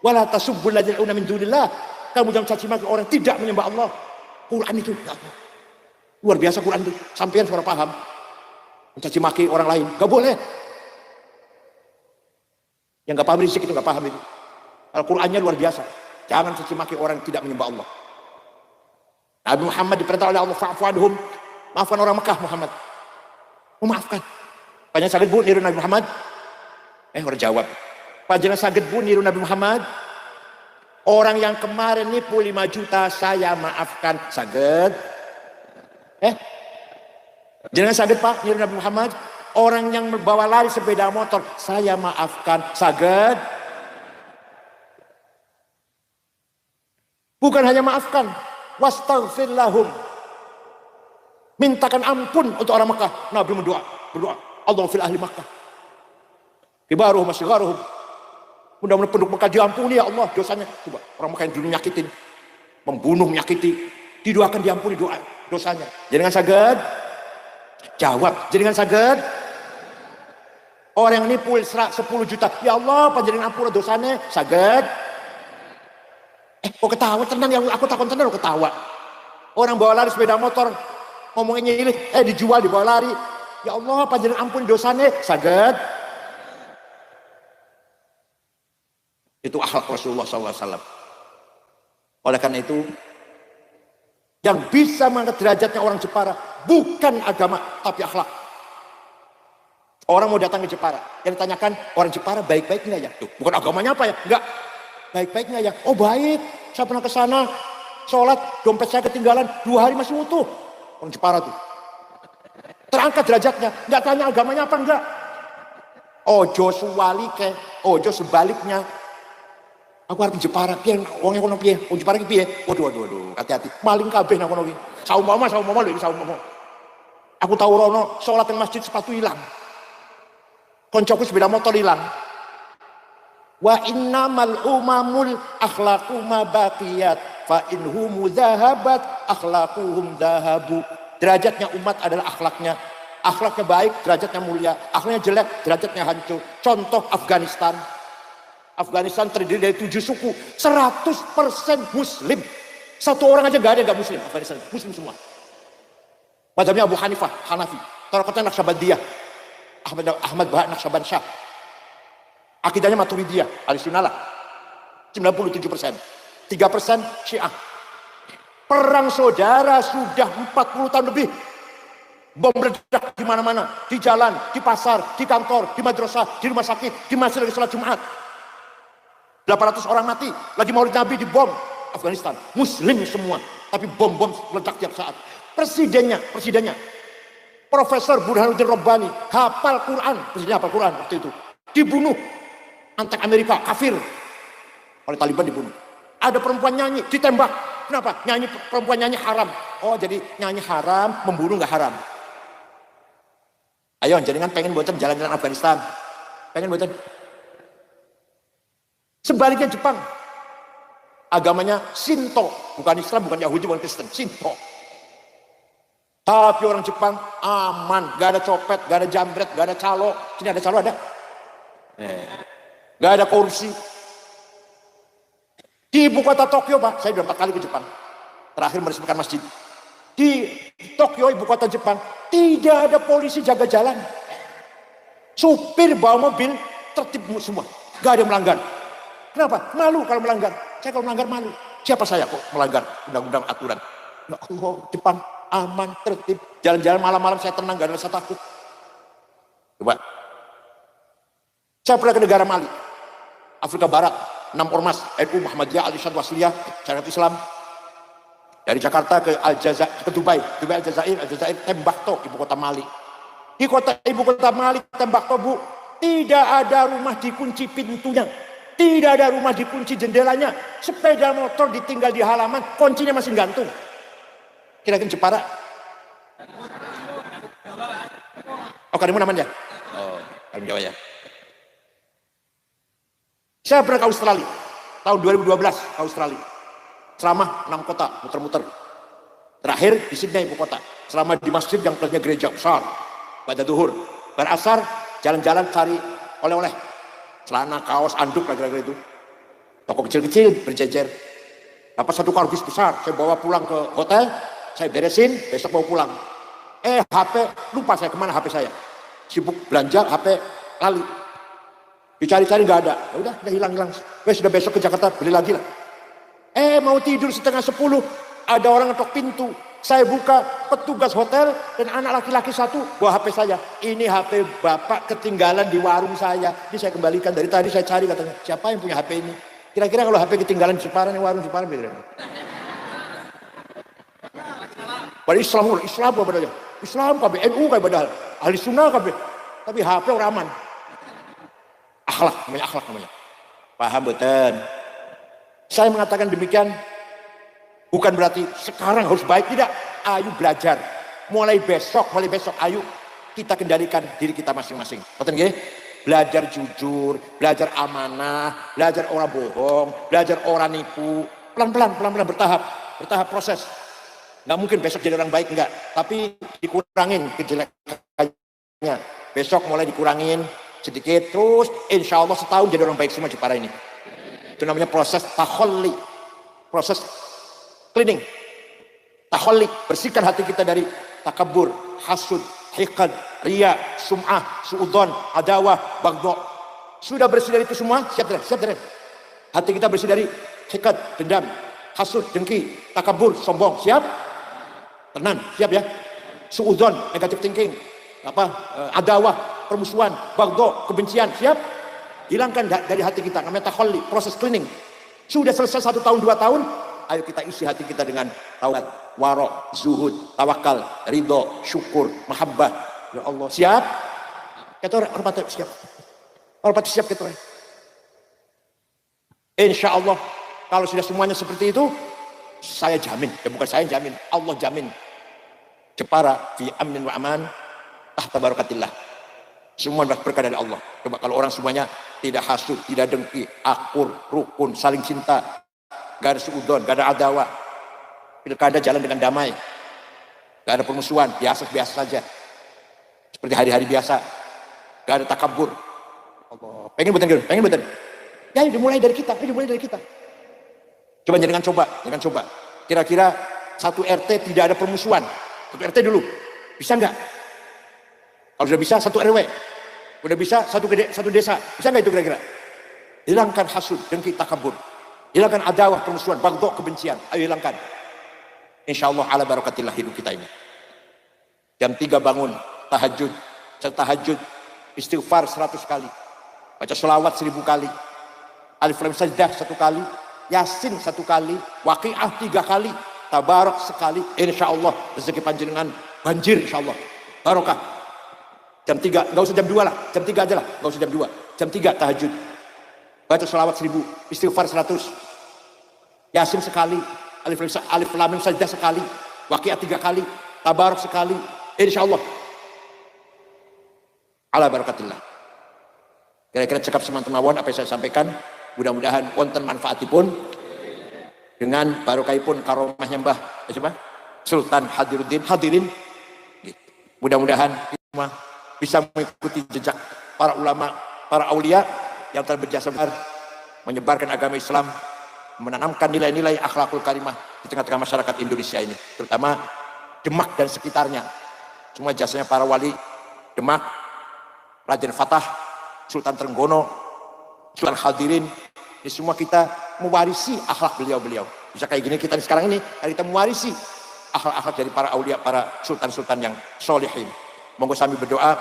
Wala tasubbul ladzina yad'una min dunillah. Kamu jangan caci maki orang tidak menyembah Allah. Quran itu ya Allah. Luar biasa Quran itu. Sampean suara paham. Mencaci maki orang lain, gak boleh. Yang gak paham risik itu gak paham itu. Al-Qurannya luar biasa. Jangan caci maki orang yang tidak menyembah Allah. Nabi Muhammad diperintah oleh Allah, fa'fu anhum. Maafkan orang Mekah Muhammad. Memaafkan. Panjang sakit bu niru Nabi Muhammad? Orang jawab. Panjang sakit bu niru Nabi Muhammad? Orang yang kemarin nipu 5 juta saya maafkan. Sakit. Jangan sakit pak niru Nabi Muhammad? Orang yang membawa lari sepeda motor saya maafkan. Sakit. Bukan hanya maafkan, wastaghfir lahum. Mintakan ampun untuk orang Makkah. Nabi berdoa. Allahumma fil ahli Makkah. Kibaruhum masyigaruhum. Mudah-mudahan penduduk Makkah diampuni ya Allah dosanya. Coba orang Makkah yang dulu nyakitin, membunuh, menyakiti, didoakan diampuni dosanya. Jangan saged jawab. Jangan saged. Orang yang nipu 10 juta, ya Allah panjenengan ampun dosanya. Saged. Kok ketawa tenang ya, aku takut tenang ketawa. Orang bawa lari sepeda motor ngomongnya ini dijual dibawa lari. Ya Allah panjenengan ampun dosanya. Saged. Itu akhlak Rasulullah SAW. Oleh karena itu yang bisa mengangkat derajatnya orang Jepara bukan agama tapi akhlak. Orang mau datang ke Jepara, yang ditanyakan orang Jepara baik-baik nggak ya? Tuh, bukan agamanya apa ya? Enggak. Baik-baiknya ya. Oh baik, saya pernah ke sana, sholat, dompet saya ketinggalan 2 hari masih utuh. Orang Jepara tuh. Terangkat derajatnya, nggak tanya agamanya apa enggak. Ojo suwalike, ojo sebaliknya. Aku harus di Jepara, piye wong kono piye? Wong Jepara ki piye? Waduh, hati-hati. Maling kabeh nang kono ki. Saumama lho iki saumama. Aku tahu rono sholat di masjid sepatu hilang. Koncoku sepeda motor hilang. Wa innamal umamul akhlaqu ma baqiyat fa inhum dhahabat akhlaquhum dhahabu. Derajatnya umat adalah akhlaknya. Akhlaknya baik, derajatnya mulia. Akhlaknya jelek, derajatnya hancur. Contoh Afghanistan. Afghanistan terdiri dari 7 suku, 100% muslim. Satu orang aja gak ada yang gak muslim. Afghanistan muslim semua. Mazhabnya Abu Hanifah, Hanafi. Tarekatnya Naqsyabandiyah, Ahmad Bahar Naqsyabansyah. Akidahnya Maturidiyah, Ahlussunnah 97%. 3% Syiah. Perang saudara sudah 40 tahun lebih. Bom meledak di mana-mana, di jalan, di pasar, di kantor, di madrasah, di rumah sakit, di masjid lagi sholat Jumat. 800 orang mati, lagi maulid Nabi di bom. Afghanistan, muslim semua, tapi bom-bom meledak tiap saat. Presidennya, Profesor Burhanuddin Rabbani, hafal Quran, presidennya hafal Quran waktu itu, dibunuh. Antek Amerika, kafir. Oleh Taliban dibunuh. Ada perempuan nyanyi, ditembak. Kenapa? Perempuan nyanyi haram. Oh jadi nyanyi haram, membunuh nggak haram. Ayo, jangan pengen buatan jalan-jalan Afghanistan. Pengen buatan. Sebaliknya Jepang. Agamanya Shinto. Bukan Islam, bukan Yahudi, bukan Kristen. Shinto. Tapi orang Jepang aman. Gak ada copet, gak ada jambret, gak ada calo. Sini ada calo, ada. Gak ada korupsi. Di ibu kota Tokyo Pak, saya sudah 4 kali ke Jepang. Terakhir meresmikan masjid. Di Tokyo ibu kota Jepang, tidak ada polisi jaga jalan. Supir bawa mobil tertib semua. Gak ada yang melanggar. Kenapa? Malu kalau melanggar. Saya kalau melanggar malu. Siapa saya kok melanggar undang-undang aturan? Ya Allah, Jepang aman, tertib. Jalan-jalan malam-malam saya tenang, gak ada rasa takut. Coba. Saya pernah ke negara Mali. Afrika Barat, 6 ormas, NU, Muhammadiyah, Al-Irsyad Wasliyah, Syariat Islam. Dari Jakarta ke ke Dubai, Aljazair, Tembakto, ibu kota Mali. Di ibu kota Mali, Tembakto Bu, tidak ada rumah dikunci pintunya, tidak ada rumah dikunci jendelanya, sepeda motor ditinggal di halaman, kuncinya masih gantung. Kira-kira Jepara. Oh, Karimun aman ya? Oh, Karimun Jawa ya. Saya pernah ke Australia tahun 2012 ke Australia. Selama 6 kota muter-muter. Terakhir di Sydney ibu kota. Selama di masjid yang kelasnya gereja besar. Pada duhur, berasar, jalan-jalan cari oleh-oleh. Celana, kaos, anduk, kira-kira itu. Toko kecil-kecil berjejer. Dapat satu kardus besar, saya bawa pulang ke hotel, saya beresin, besok mau pulang. HP, lupa saya kemana HP saya. Sibuk belanja, HP lali. Dicari-cari nggak ada. Ya udah hilang-hilang. Sudah besok ke Jakarta, beli lagi lah. Mau tidur setengah 10, ada orang ngetok pintu. Saya buka, petugas hotel dan anak laki-laki satu bawa HP saya. Ini HP bapak ketinggalan di warung saya. Ini saya kembalikan, dari tadi saya cari, katanya. Siapa yang punya HP ini? Kira-kira kalau HP ketinggalan di Separan, warung Separan beda. Pada Islam apa padahal? Islam kabeh, NU kabeh padahal. Ahli sunnah kabeh. Tapi HP orang aman. Akhlak namanya. Paham betul? Saya mengatakan demikian bukan berarti sekarang harus baik, tidak. Ayo belajar. Mulai besok, ayo kita kendalikan diri kita masing-masing. Betul nggih? Belajar jujur, belajar amanah, belajar orang bohong, belajar orang nipu. Pelan-pelan bertahap proses. Nggak mungkin besok jadi orang baik, enggak. Tapi dikurangin kejelekannya. Besok mulai dikurangin sedikit, terus insya Allah setahun jadi orang baik semua Jepara ini. Itu namanya proses takholli, proses cleaning. Takholli, bersihkan hati kita dari takabur, hasud, hiqad, riya, sum'ah, su'udon, adawah, bagdo. Sudah bersih dari itu semua, siap dari. Hati kita bersih dari hiqad, dendam, hasud, dengki, takabur, sombong, siap? Tenang, siap ya? Su'udon, negative thinking, adawah, permusuhan, bagdo, kebencian, siap? Hilangkan dari hati kita, namanya takholli, proses cleaning. Sudah selesai 1 tahun, 2 tahun, ayo kita isi hati kita dengan taubat, warok, zuhud, tawakal, ridho, syukur, mahabbah. Ya Allah, siap? Kata orang siap. Orang siap kata orang. Insya Allah, kalau sudah semuanya seperti itu, saya jamin, bukan saya jamin, Allah jamin. Jepara fi amnin wa aman, tahta barakatillah. Semua berkah dari Allah. Coba kalau orang semuanya tidak hasud, tidak dengki, akur, rukun, saling cinta, gak ada suudon, gak ada adawah, pilkada jalan dengan damai, gak ada permusuhan, biasa saja, seperti hari-hari biasa, gak ada takabur. Allah, pengen betul. Ya, dimulai dari kita. Jangan coba. Kira-kira 1 RT tidak ada permusuhan, 1 RT dulu, bisa nggak? Kalau sudah bisa 1 RW, udah bisa 1 desa, bisa nggak itu kira-kira? Hilangkan hasud, dengki, takabur. Hilangkan adawah, permusuhan, bagdo, kebencian. Ayo hilangkan. Insya Allah ala barakatillah hidup kita ini. Jam 3 bangun, tahajud, istighfar 100 kali. Baca sholawat 1000 kali. Alif lam sajdah 1 kali. Yasin 1 kali. Waqi'ah 3 kali. Tabarak sekali. Insya Allah rezeki panjenengan banjir insya Allah. Barokah. Jam 3, nggak usah jam 2 lah. Jam 3 aja lah, nggak usah jam 2. Jam 3 tahajud. Baca sholawat 1000, istighfar 100, Yasin sekali, alif lam sajdah sekali, Waqi'ah 3 kali, tabarak sekali, insya Allah ala barakatillah. Kira-kira cekap semangat mawon apa yang saya sampaikan, mudah-mudahan wonten manfaatipun dengan barokahipun karomahnya Mbah Sultan hadirin. Mudah-mudahan kita semua bisa mengikuti jejak para ulama, para aulia yang telah berjasa besar menyebarkan agama Islam, menanamkan nilai-nilai akhlakul karimah di tengah-tengah masyarakat Indonesia ini, terutama Demak dan sekitarnya. Semua jasanya para wali Demak, Raden Fatah, Sultan Trenggono, Sultan Hadirin, ini semua kita mewarisi akhlak beliau-beliau. Bisa kayak gini kita sekarang ini, kita mewarisi akhlak-akhlak dari para aulia, para sultan-sultan yang solihin. Monggo sambil berdoa.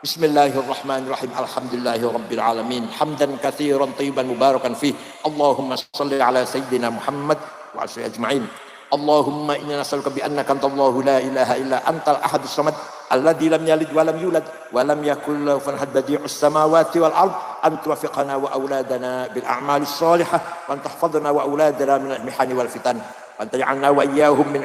Bismillahirrahmanirrahim. Alhamdulillahirabbil alamin. Hamdan katsiran thayyiban mubarakan fih. Allahumma shalli ala sayyidina Muhammad wa ala ajma'in. Allahumma inna nas'aluka bi annaka antallahu la ilaha illa antal ahadus samad alladzi lam yalid wa lam yulad wa lam yakul lahu kufuwan ahad badi'us samawati wal ard an tuwaffiqana wa auladana bil a'malis salihah wa an tahfadhna wa auladana min al mihani wal fitan wa an taj'alna wa iyyahum min